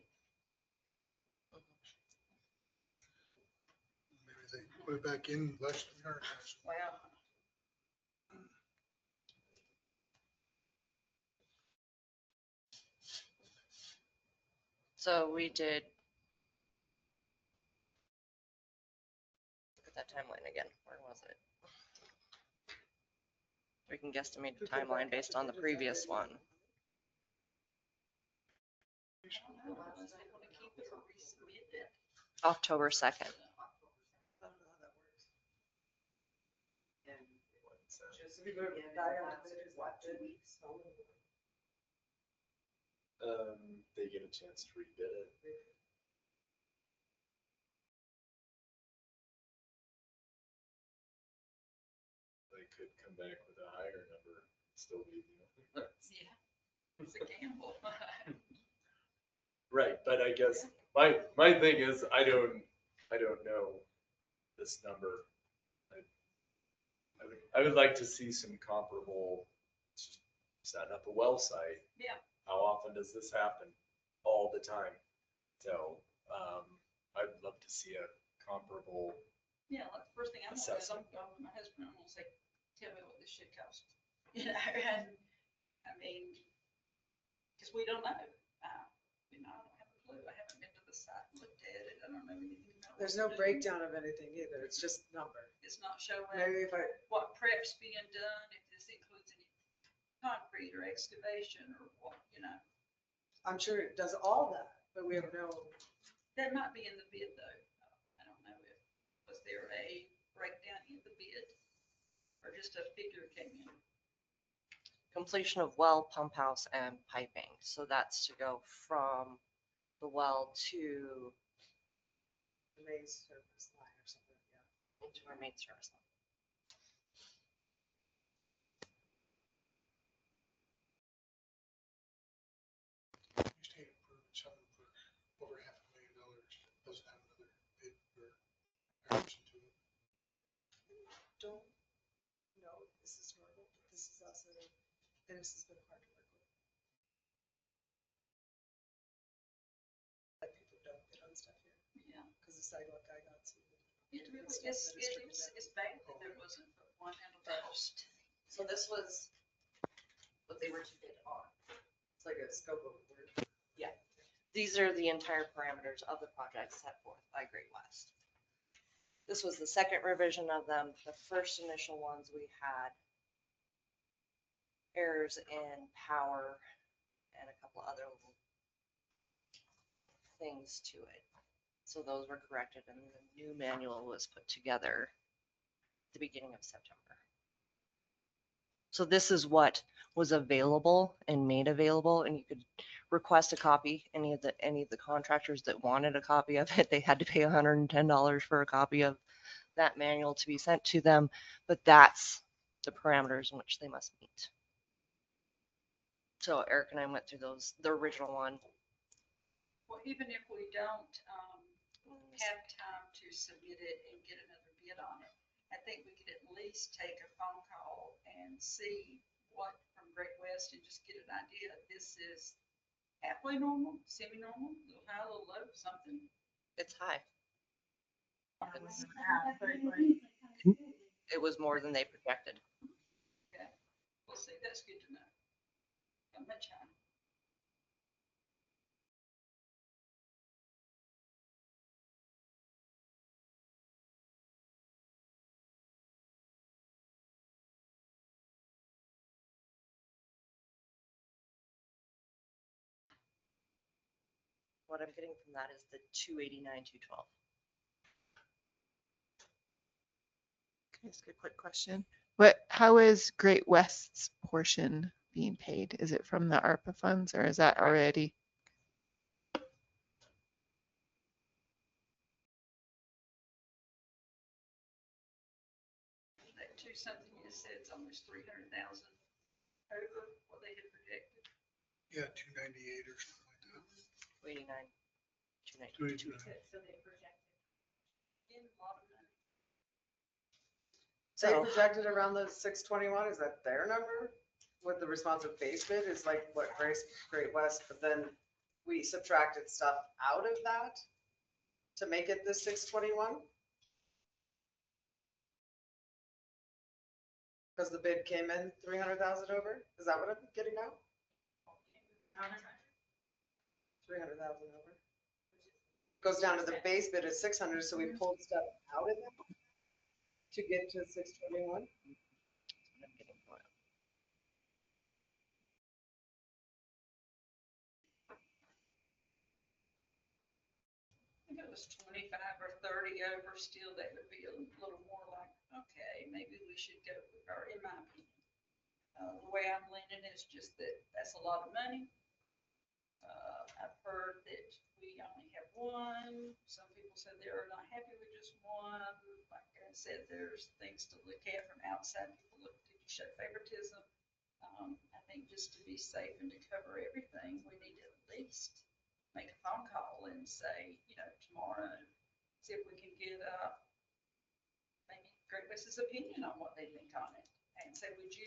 Maybe they put it back in less than our. Wow. So we did. Look at that timeline again. Where was it? We can guesstimate the timeline based on the previous one. October 2nd. I don't know how that works. And just if you go to the back of the bid, is what, 2 weeks? They get a chance to rebid it. They could come back with a higher number, still be, Yeah, it's a gamble. right, but I guess my thing is, I don't know this number. I would like to see some comparable, set up a well site. Yeah. How often does this happen? All the time. So, I'd love to see a comparable. Yeah, like the first thing I'm gonna do is I'm going to my husband, I'm gonna say, tell me what this shit costs. You know, and I mean, because we don't know. You know, I don't have a clue. I haven't been to the site and looked at it. I don't know anything about. There's what no to do. breakdown of anything either, it's just number. It's not showing Maybe if I, what prep's being done, if this includes any concrete or excavation or what, you know. I'm sure it does all that, but we have no, That might be in the bid though. I don't know if, was there a breakdown in the bid? Or just a figure came in? Completion of well, pump house, and piping. So that's to go from the well to the main surface line or something, yeah. into our main service line. You state approved something for over $500,000, doesn't have another bid or comparison to it. Don't know if this is normal, but this is also, Ennis has been hard to work with. Like people don't get on stuff here, Yeah. because the sidewalk guy got some. It really is, it's bad that there wasn't one handle first. So this was what they were to bid on. It's like a scope of work. Yeah. These are the entire parameters of the project set forth by Great West. This was the second revision of them. The first initial ones we had errors in power and a couple other little things to it. So those were corrected and the new manual was put together the beginning of September. So this is what was available and made available, and you could request a copy. Any of the contractors that wanted a copy of it, they had to pay $110 for a copy of that manual to be sent to them, but that's the parameters in which they must meet. So Eric and I went through those, the original one. Well, even if we don't have time to submit it and get another bid on it, I think we could at least take a phone call and see what from Great West and just get an idea. This is halfway normal, semi-normal, a little high, a little low, something. It's high. It was more than they projected. Okay, we'll see. That's good to know. How much higher? What I'm getting from that is the 289, 212. Can I ask a quick question? How is Great West's portion being paid? Is it from the ARPA funds or is that already? That two something you said, it's almost 300,000 over what they had projected. Yeah, 298 or something like that. 289, 290. 289. So they projected. In a lot of money. They So projected around the 621, is that their number? With the responsive base bid is like what Great West, but then we subtracted stuff out of that to make it the 621? Because the bid came in 300,000 over? Is that what I'm getting now? 300,000 over. Goes down to the base bid of 600, so we pulled stuff out of that to get to 621? If it was 25 or 30 over, still that would be a little more like, okay, maybe we should go, or in my opinion. The way I'm leaning is just that that's a lot of money. I've heard that we only have one. Some people said they're not happy with just one. Like I said, there's things to look at from outside. People look to show favoritism. I think just to be safe and to cover everything, we need to at least make a phone call and say, tomorrow, see if we can get maybe Great West's opinion on what they think on it. And say, would you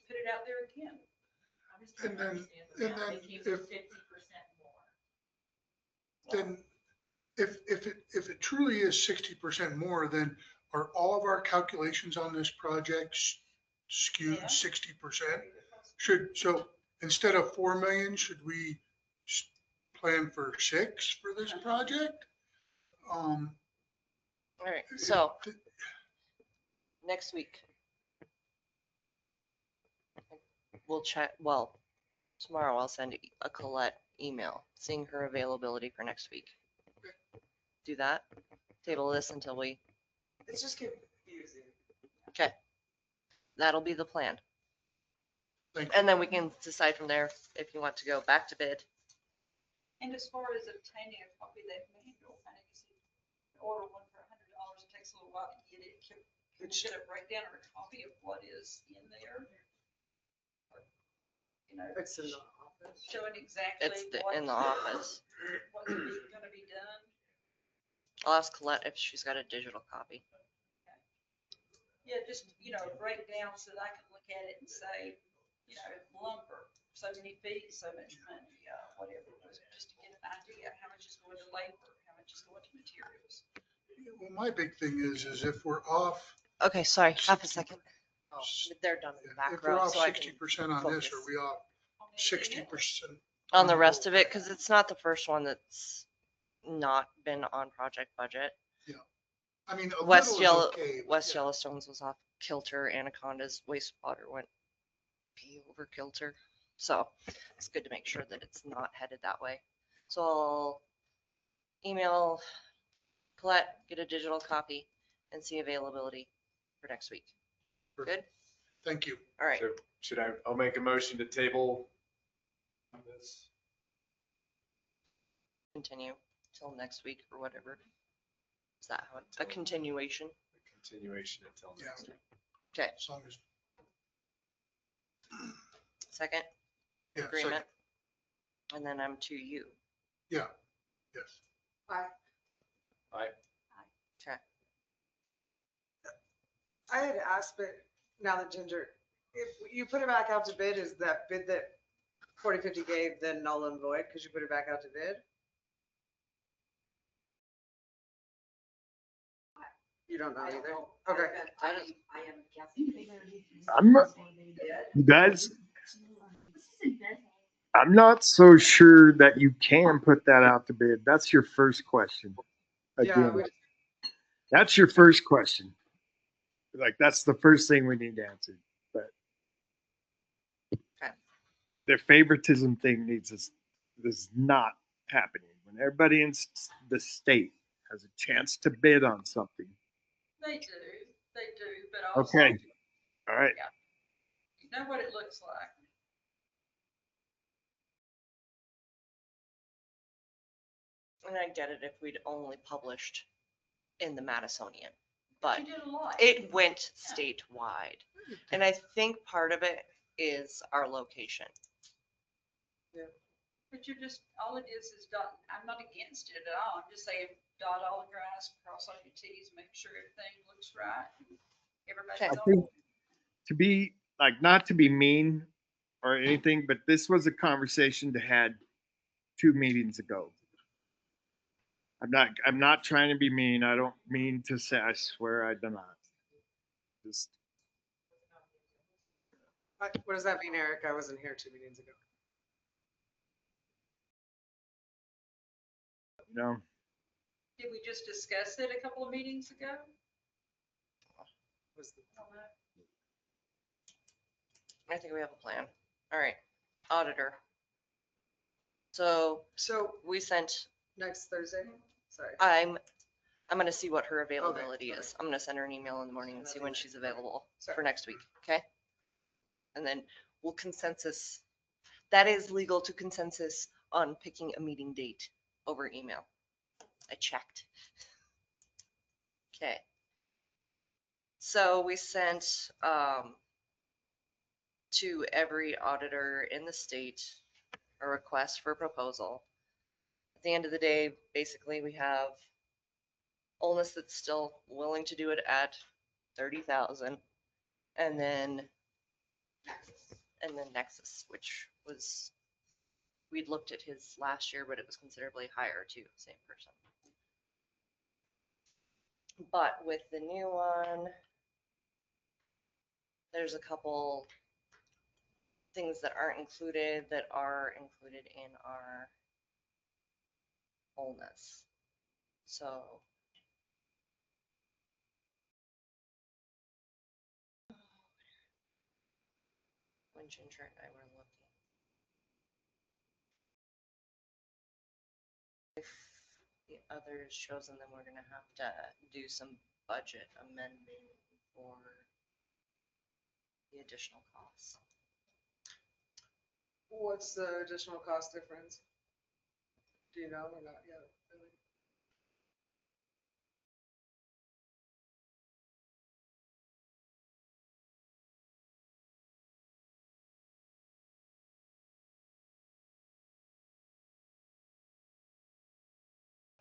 put it out there again? And then if it truly is 60% more, then are all of our calculations on this project skewed 60%? So instead of 4 million, should we plan for 6 for this project? all right, so next week we'll check. Well, tomorrow I'll send a Colette email seeing her availability for next week. Do that. Table this until we. It's just confusing. Okay. That'll be the plan. Thank you. And then we can decide from there if you want to go back to bid. And as far as obtaining a copy of that manual, I know you said order one for $100. It takes a little while to get it. Can we get a breakdown or a copy of what is in there? Or, It's in the office. showing exactly It's in the office. what's going to be done. I'll ask Colette if she's got a digital copy. Yeah, just, a breakdown so that I can look at it and say, lumber, so many feet, so much money, whatever it was, just to get an idea how much is going to labor, how much is going to materials. Well, my big thing is if we're off. Okay, sorry, half a second. Oh, they're done in the If back we're row, off so I can 60% on this, focus. are we off 60%? On the rest of it, because it's not the first one that's not been on project budget. Yeah. I mean, a West little is okay. but West yeah. Yellowstone's was off kilter. Anaconda's wastewater went pee over kilter. So it's good to make sure that it's not headed that way. So I'll email Colette, get a digital copy, and see availability for next week. Good? Thank you. All right. So I'll make a motion to table this. Continue till next week or whatever. Is that how it's a continuation? Continuation until Yeah. next week. Okay, As long as, second yeah, agreement. second. And then I'm to you. Yeah, yes. Aye. Aye. Okay. I had asked, but now that Ginger, if you put it back out to bid, is that bid that 4050 gave then null and void because you put it back out to bid? You don't know I don't either? know. Okay. I am guessing. You guys, I'm not so sure that you can put that out to bid. That's your first question. Yeah, Again, that's your first question. Like, that's the first thing we need to answer. But Okay. their favoritism thing is not happening. When everybody in the state has a chance to bid on something. They do, but also, Okay. All right. you know what it looks like. And I get it if we'd only published in the Madisonian, but You did a lot. it went statewide. And I think part of it is our location. But you're just, all it is dot, I'm not against it at all. I'm just saying dot all the grass, cross all your Ts, make sure everything looks right. Everybody's Okay. I on. think to be like, not to be mean or anything, but this was a conversation to had 2 meetings ago. I'm not trying to be mean. I don't mean to say, I swear I do not. Just, What does that mean, Eric? I wasn't here 2 meetings ago. you know, Did we just discuss it a couple of meetings ago? Was the- I think we have a plan. All right, auditor. So So we sent, next Thursday? Sorry. I'm gonna see what her availability okay. is. I'm gonna send her an email in the morning and see when she's available Sorry. for next week, okay? And then we'll consensus. That is legal to consensus on picking a meeting date over email. I checked. Okay. So we sent to every auditor in the state a request for proposal. At the end of the day, basically we have Olness that's still willing to do it at 30,000, and then Nexus, which was, we'd looked at his last year, but it was considerably higher too, same person. But with the new one, there's a couple things that aren't included that are included in our Olness. So when Ginger and I were looking, if the others chosen, then we're gonna have to do some budget amending for the additional costs. What's the additional cost difference? Do you know or not yet? Really?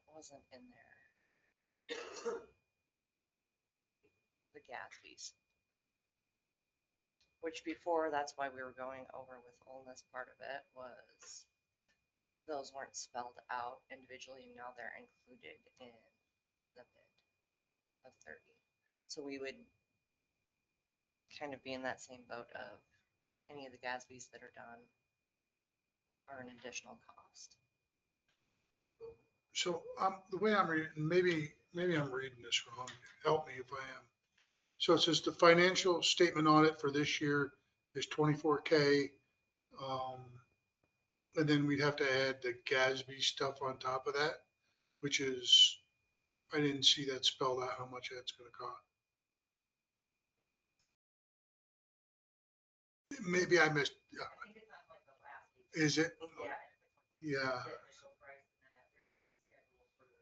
It wasn't in there. The Gatsby's. Which before, that's why we were going over with Olness. Part of it was those weren't spelled out individually, and now they're included in the bid of 30. So we would kind of be in that same boat of any of the Gatsby's that are done are an additional cost. So the way I'm reading, maybe I'm reading this wrong. Help me if I am. So it says the financial statement audit for this year is 24K. And then we'd have to add the Gatsby stuff on top of that, which is I didn't see that spelled out, how much that's gonna cost. Maybe I missed, I think it's on like the last. is it? Yeah. Yeah, The official price and then after schedule for the.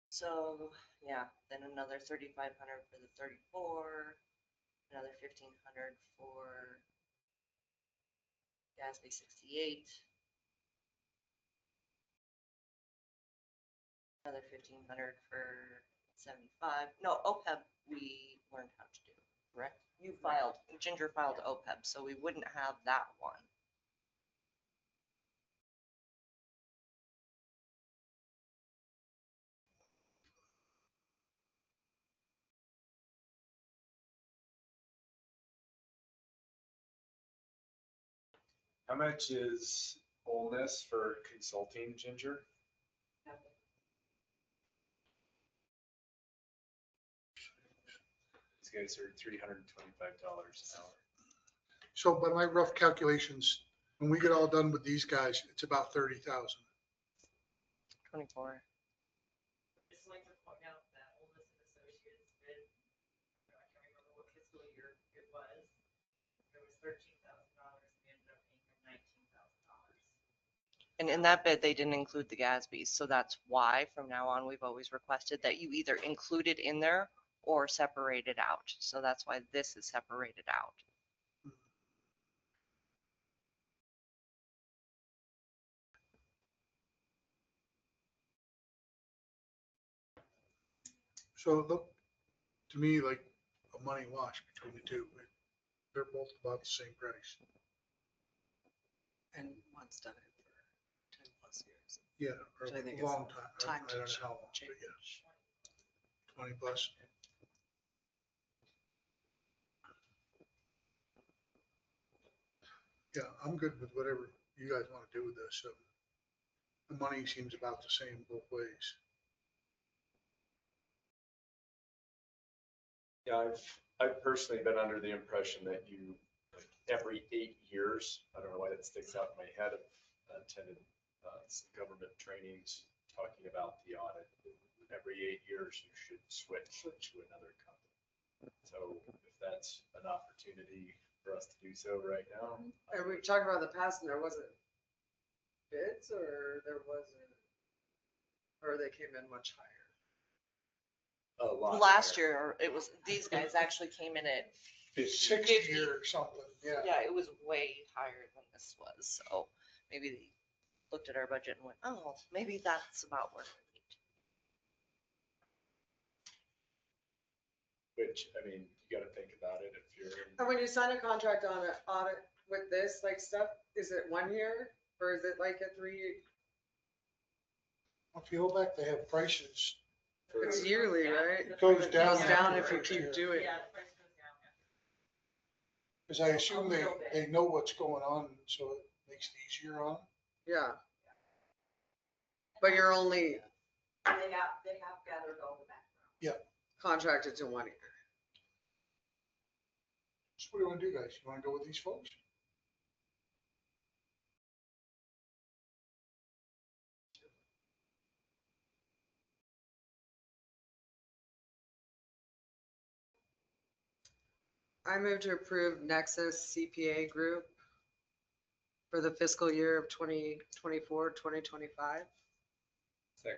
So, yeah, then another 3,500 for the 34, another 1,500 for Gatsby 68. Another 1,500 for 75. No, OPEB we learned how to do, correct? You filed, Ginger filed OPEB, so we wouldn't have that one. How much is Ennis for consulting, Ginger? These guys are $325 an hour. so by my rough calculations, when we get all done with these guys, it's about 30,000. 24. Just like to point out that Oldest and Associates bid, I can't remember what fiscal year it was. There was $13,000, we ended up paying them $19,000. And in that bid, they didn't include the Gatsby's, so that's why from now on, we've always requested that you either include it in there or separate it out. So that's why this is separated out. So it looked to me like a money wash between the two. They're both about the same price. And one's done it for 10 plus years. Yeah, or So I think a it's long time. time I to don't know how long, but yeah, 20 plus. Yeah, I'm good with whatever you guys want to do with this. So the money seems about the same both ways. Yeah, I've personally been under the impression that you, like, every 8 years, I don't know why that sticks out in my head, I've attended some government trainings talking about the audit. Every 8 years, you should switch to another company. So if that's an opportunity for us to do so right now. And we talked about the past and there wasn't bids or there wasn't, or they came in much higher. A lot Last higher. year, it was, these guys actually came in at 60 50. or something, yeah. Yeah, it was way higher than this was, so maybe they looked at our budget and went, oh, maybe that's about where we need. Which, I mean, you gotta think about it if you're in. And when you sign a contract on an audit with this, like stuff, is it 1 year or is it like a 3 year? If you go back, they have prices. It's yearly, right? It goes It down. goes down if you after, keep doing it. Yeah, the price goes down. because I assume they know what's going on, so it makes it easier on them. Yeah. But you're only They have gathered all the background. contracted to 1 year. So what do you want to do, guys? You want to go with these folks? I move to approve Nexus CPA Group for the fiscal year of 2024, 2025. Second.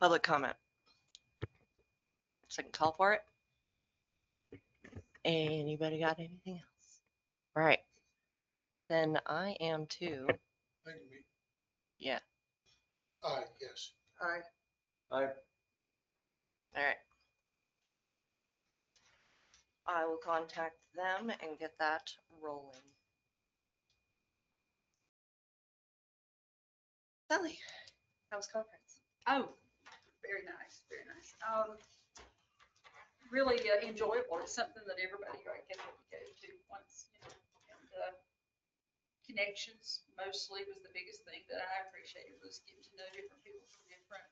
Public comment. Second call for it. Anybody got anything else? All right. Then I am too. Thank you. Yeah. Yes. Aye. I All right. I will contact them and get that rolling. Sally, how was conference? Oh, very nice, very nice. Really enjoyable. It's something that everybody can go to once, you know, and connections mostly was the biggest thing that I appreciated, was getting to know different people from different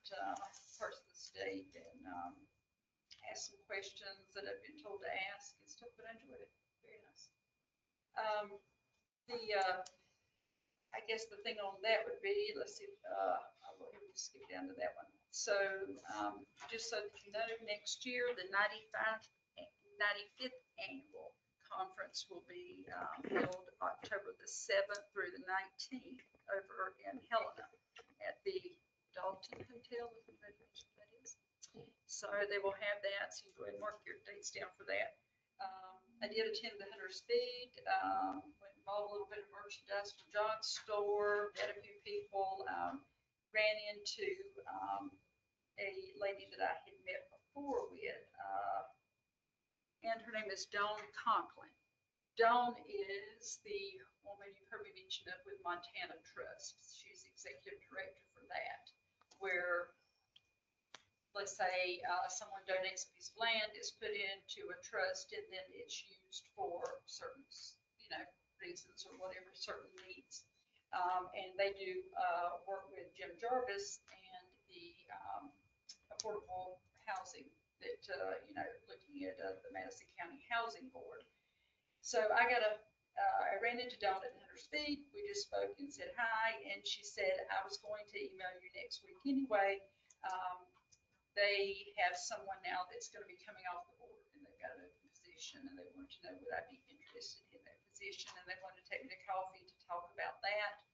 parts of the state. And ask some questions that I've been told to ask and stuff, but I enjoyed it. Very nice. I guess the thing on that would be, let's see, I'll go ahead and skip down to that one. So, just so that you know, next year, the 95th annual conference will be held October the 7th through the 19th over in Helena at the Dalton Hotel, if you know what that is. So they will have that, so you go ahead and mark your dates down for that. I did attend the Hunter's Feed, went and bought a little bit of merchandise from John's store, met a few people, ran into a lady that I had met before with, and her name is Dawn Conklin. Dawn is the woman you've heard me mention up with Montana Trust. She's executive director for that, where let's say someone donates a piece of land, it's put into a trust, and then it's used for certain, reasons or whatever, certain needs. And they do work with Jim Jarvis and the affordable housing that, looking at the Madison County Housing Board. So I ran into Dawn at Hunter's Feed. We just spoke and said hi, and she said I was going to email you next week anyway. They have someone now that's going to be coming off the board, and they've got an open position, and they wanted to know would I be interested in that position, and they wanted to take me to coffee to talk about that.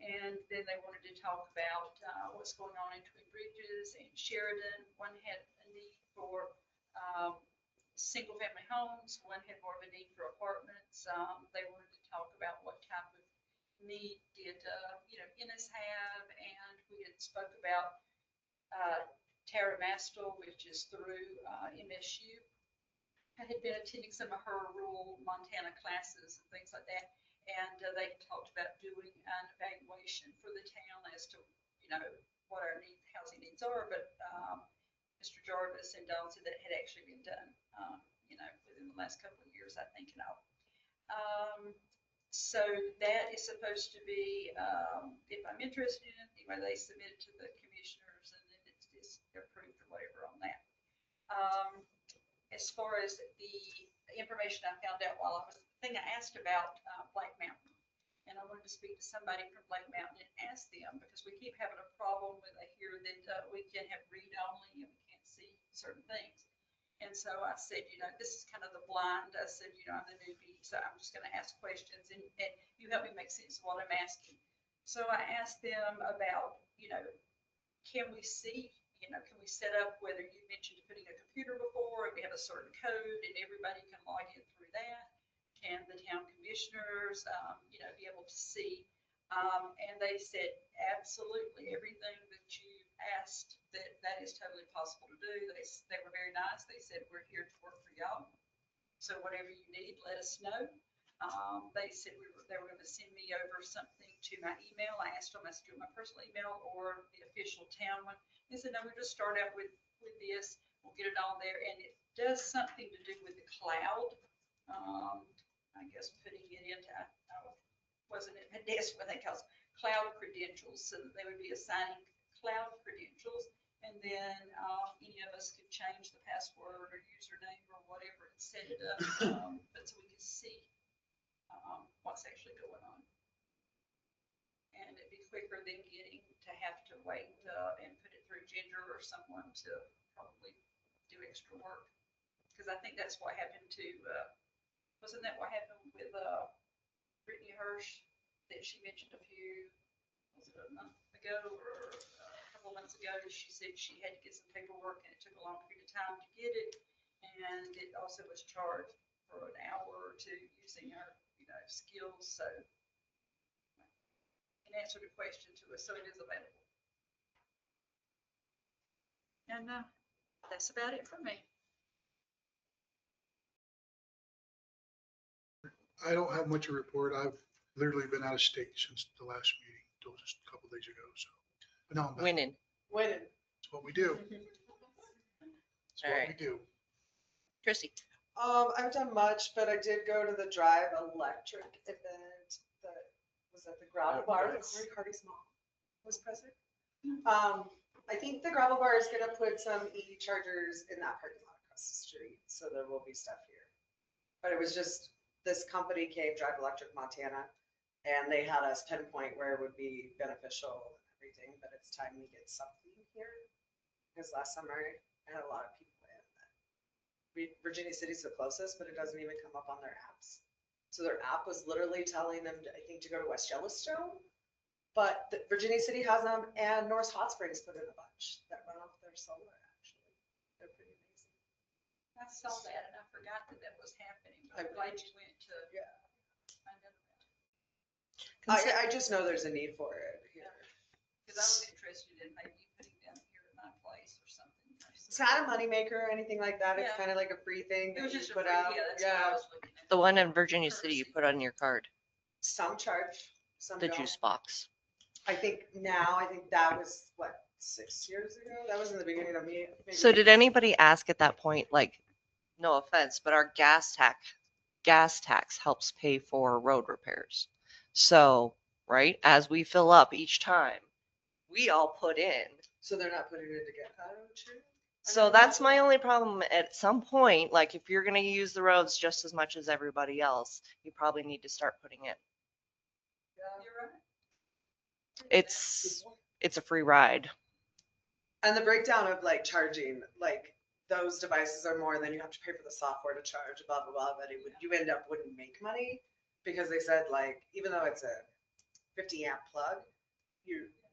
And then they wanted to talk about what's going on in Twin Bridges and Sheridan. One had a need for single-family homes. One had more of a need for apartments. They wanted to talk about what type of need did Ennis have, and we had spoke about Tara Mastel, which is through MSU. I had been attending some of her rural Montana classes and things like that, and they talked about doing an evaluation for the town as to what our housing needs are. But Mr. Jarvis and Don said that had actually been done, within the last couple of years, I think, and all. So that is supposed to be, if I'm interested in it, anyway, they submit it to the commissioners, and then it's approved or whatever on that. As far as the information I found out while I was, the thing I asked about Black Mountain, and I wanted to speak to somebody from Black Mountain and ask them, because we keep having a problem with, I hear that we can have read only and we can't see certain things. And so I said, this is kind of the blind. I said, I'm the newbie, so I'm just going to ask questions, and you help me make sense of what I'm asking. So I asked them about, can we see, can we set up, whether you mentioned putting a computer before, and we have a certain code and everybody can log in through that? Can the town commissioners, be able to see? And they said, absolutely, everything that you asked, that is totally possible to do. They were very nice. They said, we're here to work for y'all. So whatever you need, let us know. They said they were going to send me over something to my email. I asked them, I said, do my personal email or the official town one? They said, no, we'll just start out with this. We'll get it on there. And it does something to do with the cloud. I guess putting it into, I wasn't at my desk when they call it cloud credentials, so that they would be assigning cloud credentials. And then any of us could change the password or username or whatever and set it up, but so we could see what's actually going on. And it'd be quicker than getting to have to wait and put it through Ginger or someone to probably do extra work. Because I think that's what happened to, wasn't that what happened with Brittany Hirsch that she mentioned a month ago or a couple of months ago? She said she had to get some paperwork and it took a long period of time to get it. And it also was charged for an hour or two using her, skills. So an answer to question to us, so it is available. And that's about it for me. I don't have much to report. I've literally been out of state since the last meeting, until just a couple of days ago, so. But now I'm back. Winning. It's what we do. It's All what right. we do. Chrissy. I've done much, but I did go to the Drive Electric event that was at the Gravel Bar. That Corey Hardy's mom was present. I think the Gravel Bar is gonna put some EV chargers in that parking lot across the street, so there will be stuff here. But it was just, this company came, Drive Electric Montana, and they had us pinpoint where it would be beneficial and everything, but it's time we get something here. Because last summer I had a lot of people in that. Virginia City's the closest, but it doesn't even come up on their apps. So their app was literally telling them, I think, to go to West Yellowstone. But Virginia City has them, and North Hot Springs put in a bunch that run off their solar, actually. They're pretty amazing. I saw that and I forgot that that was happening. I'm glad you went to. Yeah. find out about it. I just know there's a need for it here. Cause I was interested in maybe putting down here in my place or something. It's not a moneymaker or anything like that. It's Yeah. kind of like a free thing It was that you just a put free, out. yeah, that's what I was looking at. The one in Virginia City you put on your card, Some charge, some the don't. juice box. I think that was what, 6 years ago? That was in the beginning of me. maybe- So did anybody ask at that point, like, no offense, but our gas tax helps pay for road repairs. So, right, as we fill up each time, we all put in. So they're not putting it together. Oh, true. So that's my only problem. At some point, like if you're gonna use the roads just as much as everybody else, you probably need to start putting in. You're right. It's a free ride. And the breakdown of like charging, like those devices are more than you have to pay for the software to charge, blah, blah, blah, but you end up wouldn't make money because they said like, even though it's a 50 amp plug,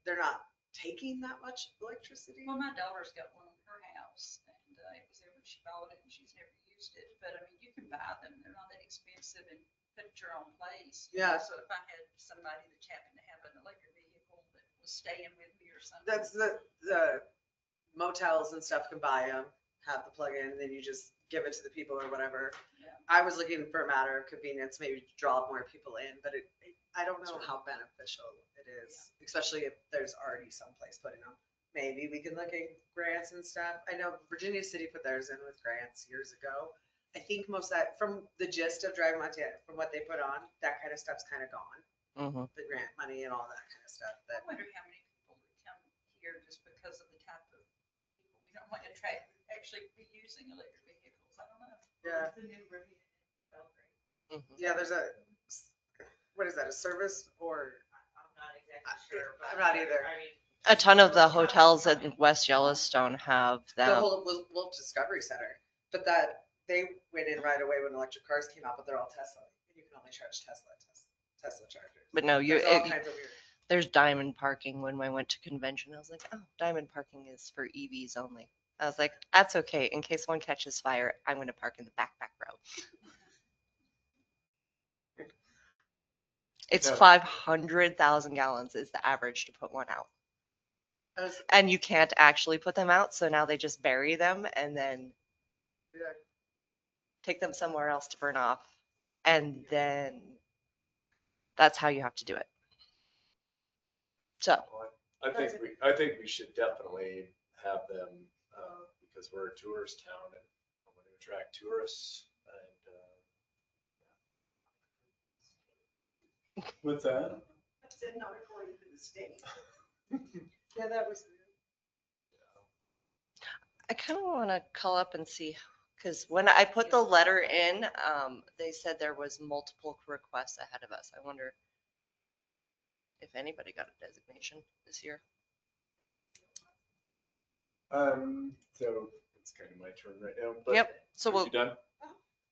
they're not taking that much electricity. Well, my daughter's got one in her house and it was there when she bought it and she's never used it. But I mean, you can buy them. They're not that expensive and put at your own place. Yeah. So if I had somebody that happened to have an electric vehicle that was staying with me or something. That's the motels and stuff can buy them, have the plug-in, then you just give it to the people or whatever. Yeah. I was looking for a matter of convenience, maybe to draw more people in, but I don't know how beneficial it is, especially if there's already some place putting them. Maybe we can look at grants and stuff. I know Virginia City put theirs in with grants years ago. I think most of that, from the gist of Drive Montana, from what they put on, that kind of stuff's kind of gone. Mm-hmm. The grant money and all that kind of stuff. I wonder how many people would come here just because of the type of people we don't want to actually be using electric vehicles. I don't know. Yeah. The new review. Mm-hmm. Yeah, there's what is that, a service or? I'm not exactly sure. I'm not either. I mean, A ton of the hotels in West Yellowstone have The them. whole Wolf Discovery Center, but that they went in right away when electric cars came out, but they're all Tesla. And you can only charge Tesla chargers. But no, There's all kinds of weird. there's diamond parking. When I went to convention, I was like, oh, diamond parking is for EVs only. I was like, that's okay. In case one catches fire, I'm going to park in the back row. It's No. 500,000 gallons is the average to put one out. And you can't actually put them out. So now they just bury them and then Yeah. take them somewhere else to burn off. And then that's how you have to do it. So, I think we should definitely have them, because we're a tourist town and I want to attract tourists and, what's that? I said not according to the state. Yeah, that was. I kind of want to call up and see, because when I put the letter in, they said there was multiple requests ahead of us. I wonder if anybody got a designation this year. So it's kind of my turn right now. But Yep. So are we'll you done?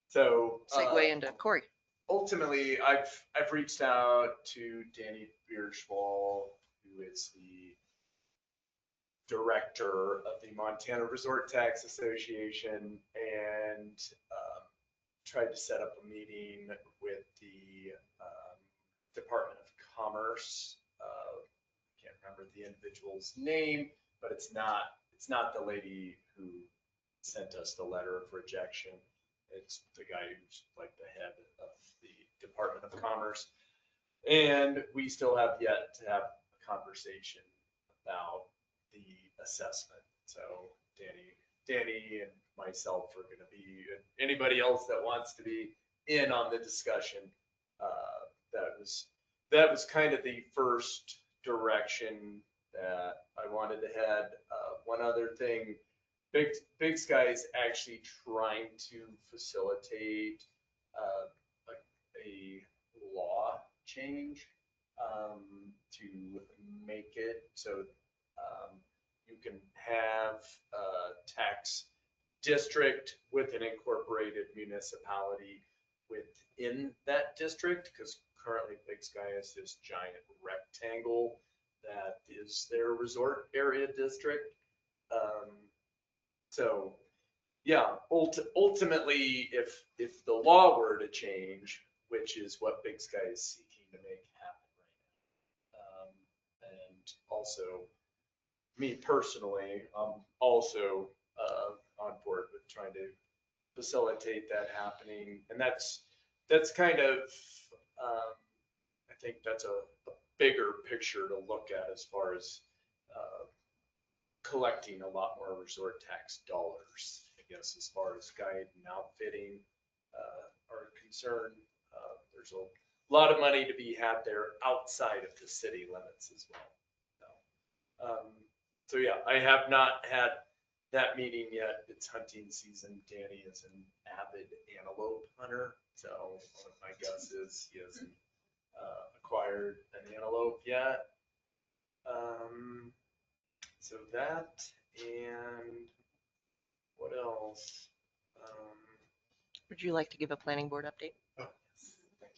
So segue into Corey. ultimately, I've reached out to Danny Bierschwal, who is the director of the Montana Resort Tax Association, and tried to set up a meeting with the Department of Commerce. I can't remember the individual's name, but it's not the lady who sent us the letter of rejection. It's the guy who's like the head of the Department of Commerce. And we still have yet to have a conversation about the assessment. So Danny and myself are going to be, and anybody else that wants to be in on the discussion. That was kind of the first direction that I wanted to head. One other thing Big Sky is actually trying to facilitate a law change to make it so you can have a tax district with an incorporated municipality within that district, because currently Big Sky is this giant rectangle that is their resort area district. So yeah, ultimately, if the law were to change, which is what Big Sky is seeking to make happen right now, and also me personally, I'm also on board with trying to facilitate that happening, and that's kind of I think that's a bigger picture to look at as far as collecting a lot more resort tax dollars, I guess, as far as guide and outfitting are concerned. There's a lot of money to be had there outside of the city limits as well. So yeah, I have not had that meeting yet. It's hunting season. Danny is an avid antelope hunter, so my guess is he hasn't acquired an antelope yet. So that, and what else? Would you like to give a planning board update? Oh, yes, thank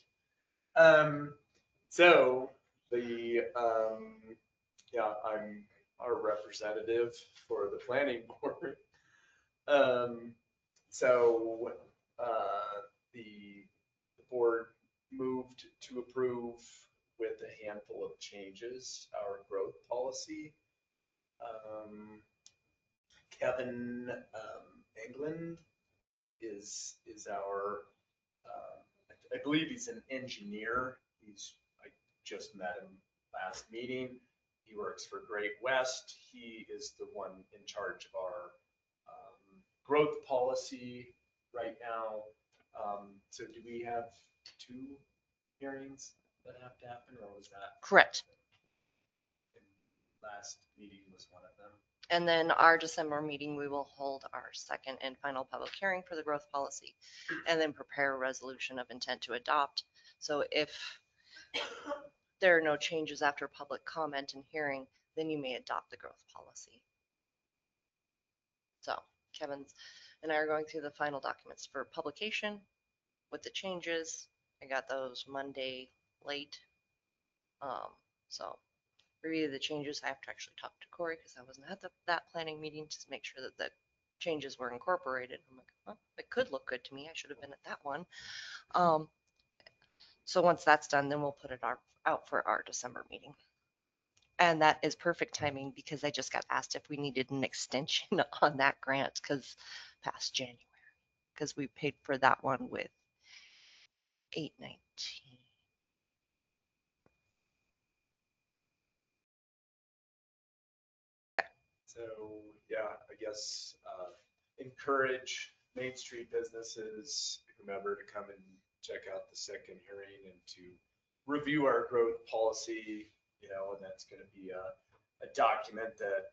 you. So the, yeah, I'm our representative for the planning board. So the board moved to approve with a handful of changes our growth policy. Kevin England is our, I believe he's an engineer. I just met him last meeting. He works for Great West. He is the one in charge of our growth policy right now. So do we have 2 hearings that have to happen, or was that? Correct. Last meeting was one of them. And then our December meeting, we will hold our second and final public hearing for the growth policy, and then prepare a resolution of intent to adopt. So if there are no changes after public comment and hearing, then you may adopt the growth policy. So Kevin and I are going through the final documents for publication with the changes. I got those Monday late. So review the changes. I have to actually talk to Corey because I wasn't at that planning meeting to make sure that the changes were incorporated. I'm like, well, it could look good to me. I should have been at that one. So once that's done, then we'll put it out for our December meeting. And that is perfect timing because I just got asked if we needed an extension on that grant because past January, because we paid for that one with 819. So yeah, I guess encourage Main Street businesses, whomever, to come and check out the second hearing and to review our growth policy, and that's going to be a document that,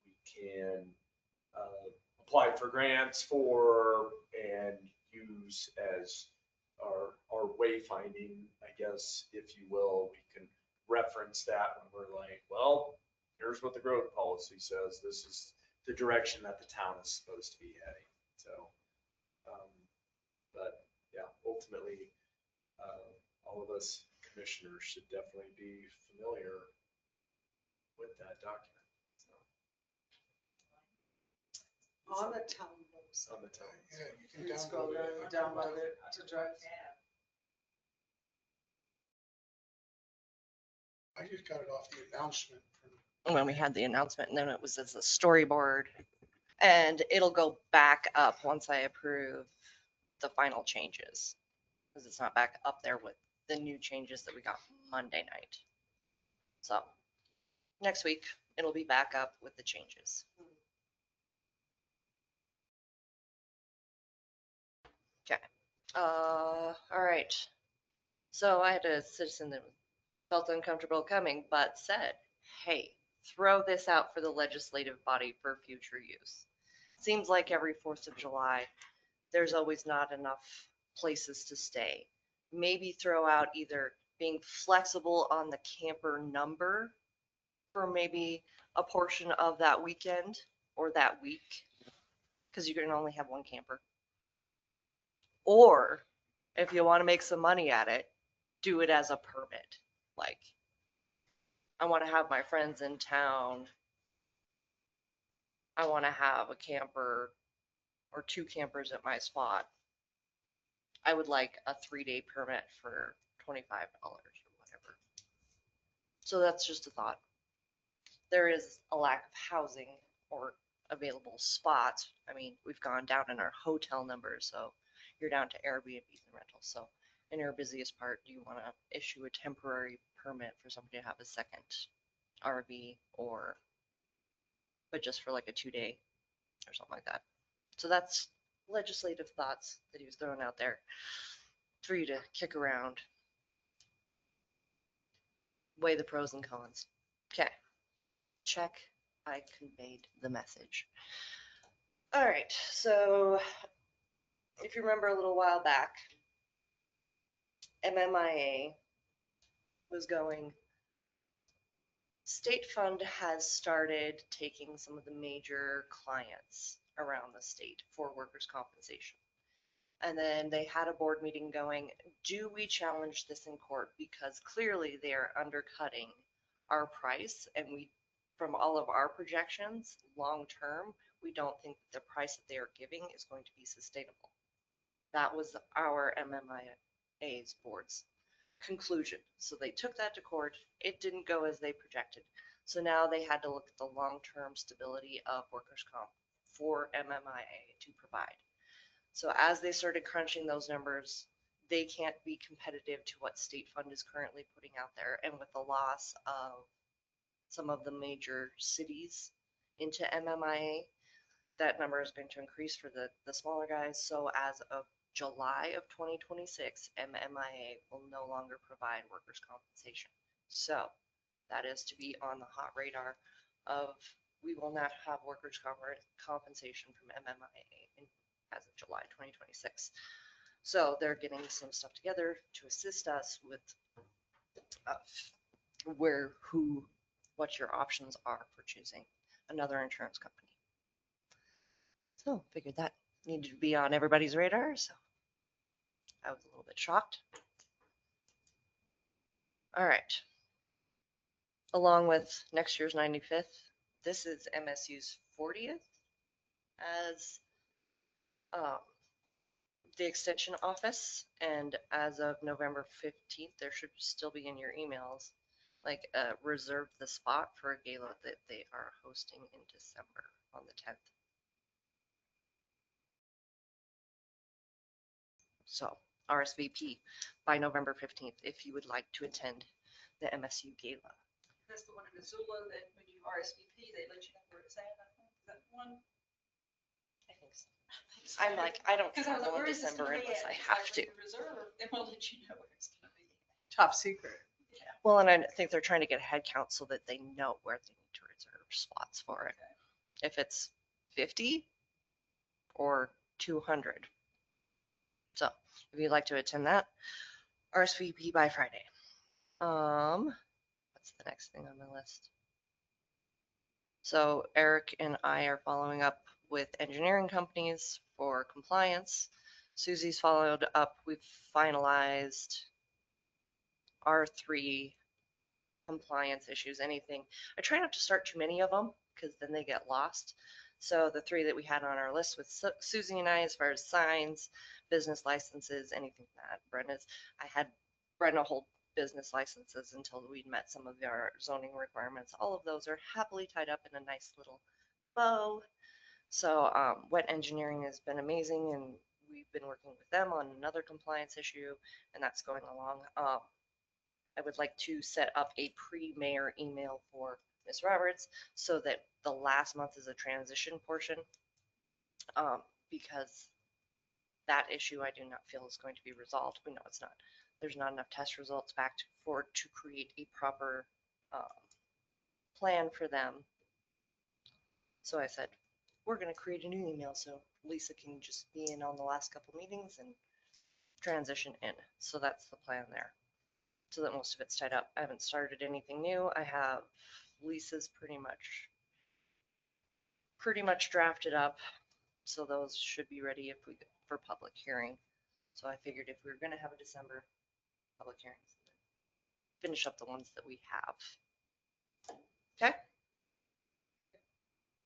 we can apply for grants for and use as our wayfinding, I guess, if you will. We can reference that when we're like, well, here's what the growth policy says. This is the direction that the town is supposed to be heading. So, but yeah, ultimately, all of us commissioners should definitely be familiar with that document. So, On the town website. on the town. Yeah, you You can can scroll download down, it. download it to drive. I just got it off the announcement from. When we had the announcement, and then it was as a storyboard. And it'll go back up once I approve the final changes. Because it's not back up there with the new changes that we got Monday night. So next week, it'll be back up with the changes. Okay. All right. So I had a citizen that felt uncomfortable coming, but said, hey, throw this out for the legislative body for future use. Seems like every 4th of July, there's always not enough places to stay. Maybe throw out either being flexible on the camper number for maybe a portion of that weekend or that week, because you can only have one camper. Or if you want to make some money at it, do it as a permit. Like, I want to have my friends in town. I want to have a camper or 2 campers at my spot. I would like a 3-day permit for $25 or whatever. So that's just a thought. There is a lack of housing or available spots. I mean, we've gone down in our hotel numbers, so you're down to Airbnbs and rentals. So in your busiest part, do you want to issue a temporary permit for somebody to have a second RV, or but just for like a 2-day or something like that? So that's legislative thoughts that he was throwing out there for you to kick around. Weigh the pros and cons. Okay. Check. I conveyed the message. All right. So if you remember a little while back, MMIA was going. State Fund has started taking some of the major clients around the state for workers' compensation. And then they had a board meeting going, do we challenge this in court? Because clearly they are undercutting our price, and we, from all of our projections, long term, we don't think the price that they are giving is going to be sustainable. That was our MMIA's board's conclusion. So they took that to court. It didn't go as they projected. So now they had to look at the long-term stability of workers' comp for MMIA to provide. So as they started crunching those numbers, they can't be competitive to what State Fund is currently putting out there. And with the loss of some of the major cities into MMIA, that number is going to increase for the smaller guys. So as of July of 2026, MMIA will no longer provide workers' compensation. So that is to be on the hot radar of, we will not have workers' compensation from MMIA as of July 2026. So they're getting some stuff together to assist us with what your options are for choosing another insurance company. So figured that needed to be on everybody's radar. So I was a little bit shocked. All right. Along with next year's 95th, this is MSU's 40th as the extension office, and as of November 15th, there should still be in your emails, like reserve the spot for a gala that they are hosting in December on the 10th. So RSVP by November 15th if you would like to attend the MSU gala. That's the one in Missoula that when you RSVP, they let you know where it's at. Is that the one? I think so. I'm like, I don't Because I was like, travel in where is this December gonna be unless at? I It's have like, to. when you reserve, they will let you know where it's gonna be. Top secret. Well, and I think they're trying to get a head count so that they know where they need to reserve spots for it. If it's 50 or 200. So if you'd like to attend that, RSVP by Friday. What's the next thing on my list? So Eric and I are following up with engineering companies for compliance. Susie's followed up. We've finalized our 3 compliance issues, anything. I try not to start too many of them because then they get lost. So the 3 that we had on our list with Susie and I, as far as signs, business licenses, anything that I had Brenda hold business licenses until we'd met some of our zoning requirements. All of those are happily tied up in a nice little bow. So wet engineering has been amazing, and we've been working with them on another compliance issue, and that's going along. I would like to set up a pre-mayor email for Ms. Roberts so that the last month is a transition portion, because that issue I do not feel is going to be resolved. We know it's not. There's not enough test results back to create a proper plan for them. So I said, we're gonna create a new email so Lisa can just be in on the last couple meetings and transition in. So that's the plan there. So that most of it's tied up. I haven't started anything new. I have Lisa's pretty much drafted up. So those should be ready if we, for public hearing. So I figured if we were gonna have a December public hearings, finish up the ones that we have. Okay?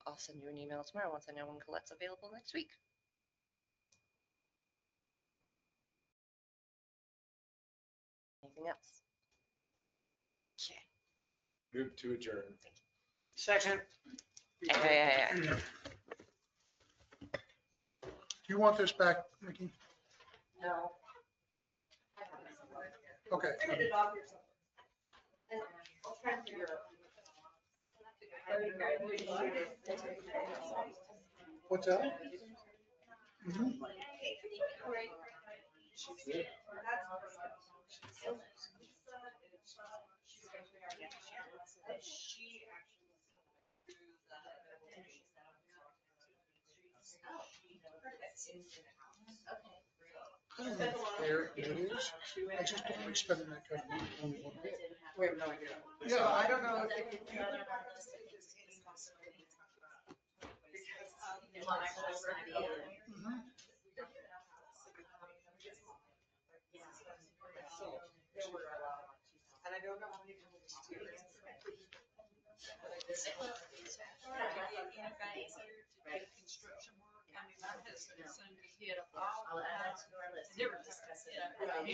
I'll send you an email tomorrow once I know when Colette's available next week. Anything else? Okay. Move to adjourn. Second. Hey. Do you want this back, Nikki? No. Okay. Print it off yourself. I'll try and figure it out. What's that? Mhm. I don't know where it is. I just don't like spending that kind of money on one bit. We have no idea. Yeah. So I don't know if they could do. Mhm. And I don't know how many people do this. Construction work, I mean, my husband and son hit all that. Never discussed it. But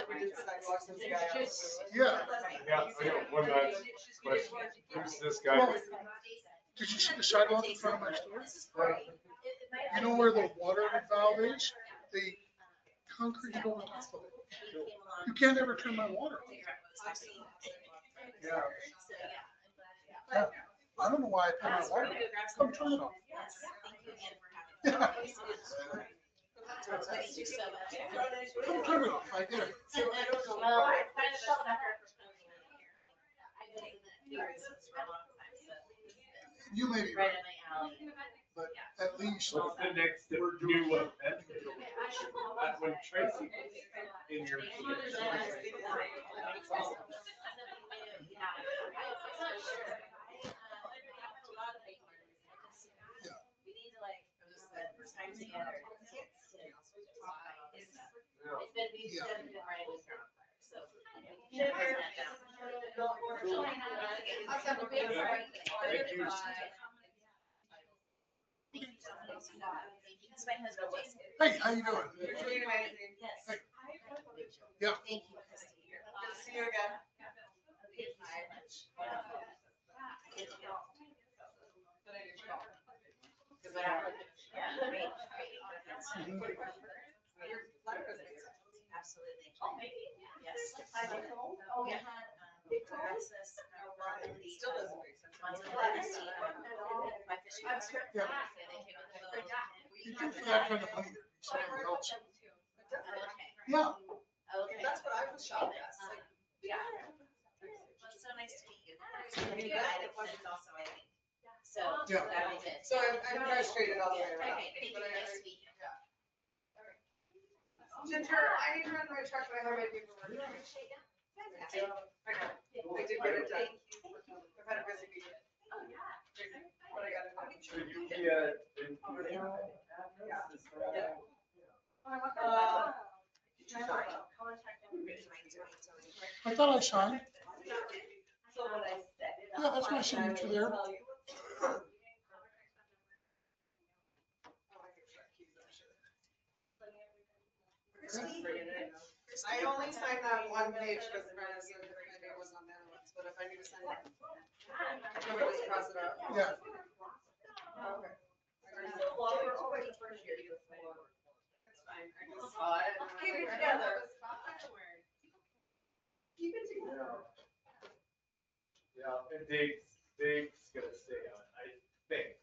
We did sidewalks and it's sky. just. Yeah. Yeah, I got one last question. Who's this guy? Well, did you see the sidewalk in front of my store? You know where the water valve is? They concreted over top of it. You can't ever turn my water off. Yeah. Yeah. I don't know why I turned my water off. Come turn it off. Yeah. Come turn it off. I did it. You may be right, but at least. What's the next step? New what? That's when Tracy in your. Thank you. Hey, how you doing? Hey. Yeah. Thank you. Good to see you again. Absolutely. Yes. Oh, yeah. Access. Still doesn't make sense. My fishing master. Yeah. You do for that kind of money, there'd be somebody else. Yeah. Okay. That's what I was shocked at. Like, Yeah. Well, it's so nice to meet you. I was also, I think. So. Yeah. That was it. So I'm frustrated all the way around. Okay, thank you. But Nice to meet you. Ginger, I need to run my truck, but I have my paperwork. I did get it done. I've had a busy weekend. But I got it done. Should you be a? I thought I signed. So when I set it up. Yeah, that's my signature there. I only signed that one page because Brenda said that my name was on there once, but if I need to sign it. Can we just cross it out? Yeah. Okay. Well, we're already first year. That's fine. I just saw it. Keep it together. Keep it together. Yeah, and Dave's gonna stay on, I think.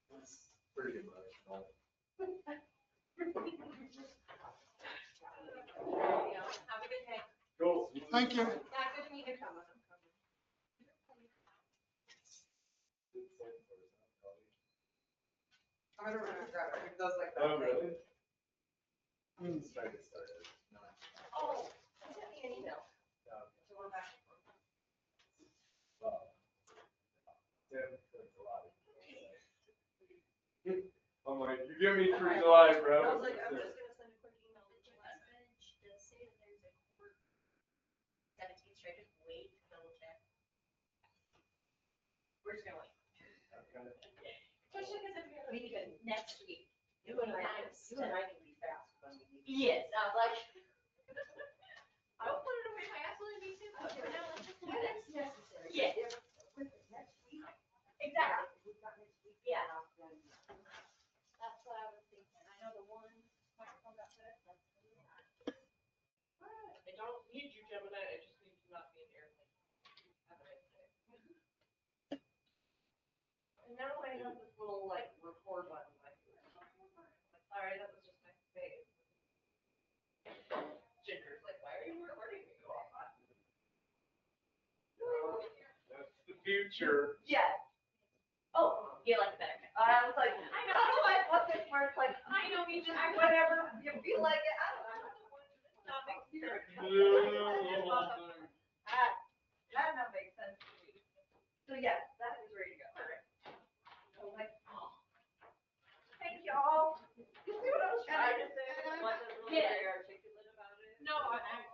He's pretty emotional. Have a good day. Cool. Thank you. Yeah, good to meet you. I'm gonna run and grab it. It goes like that. Oh, really? Mm. Let's try to start it. Oh, send me an email. No. So we're back. Well, Tim, that's a lot. I'm like, you give me through July, bro. I was like, I'm just gonna send a quick email to the message to say that there's a court 17th Street, just wait to double check. We're just gonna wait. Especially because if we have a meeting next week. You and I can be fast when we meet. Yes, I was like. I will put it away if I absolutely need to, but for now, let's just. When it's necessary. Yes. Next week. Exactly. We've got next week. Yeah. That's what I was thinking. I know the one microphone got set, that's. I don't need you, Gemini, I just need you not be an airplane. Have a nice day. And now I have this little like record button. Like, sorry, that was just my face. Ginger's like, why are you recording me? That's the future. Yes. Oh, you like it better. I was like, I know, I want this part, like, I know, you just, whatever, you feel like it, I don't know. Not big deal. That now makes sense to me. So yes, that is ready to go. So like, oh, thank y'all. You see what I was trying to say? Wasn't really very articulate about it. No, I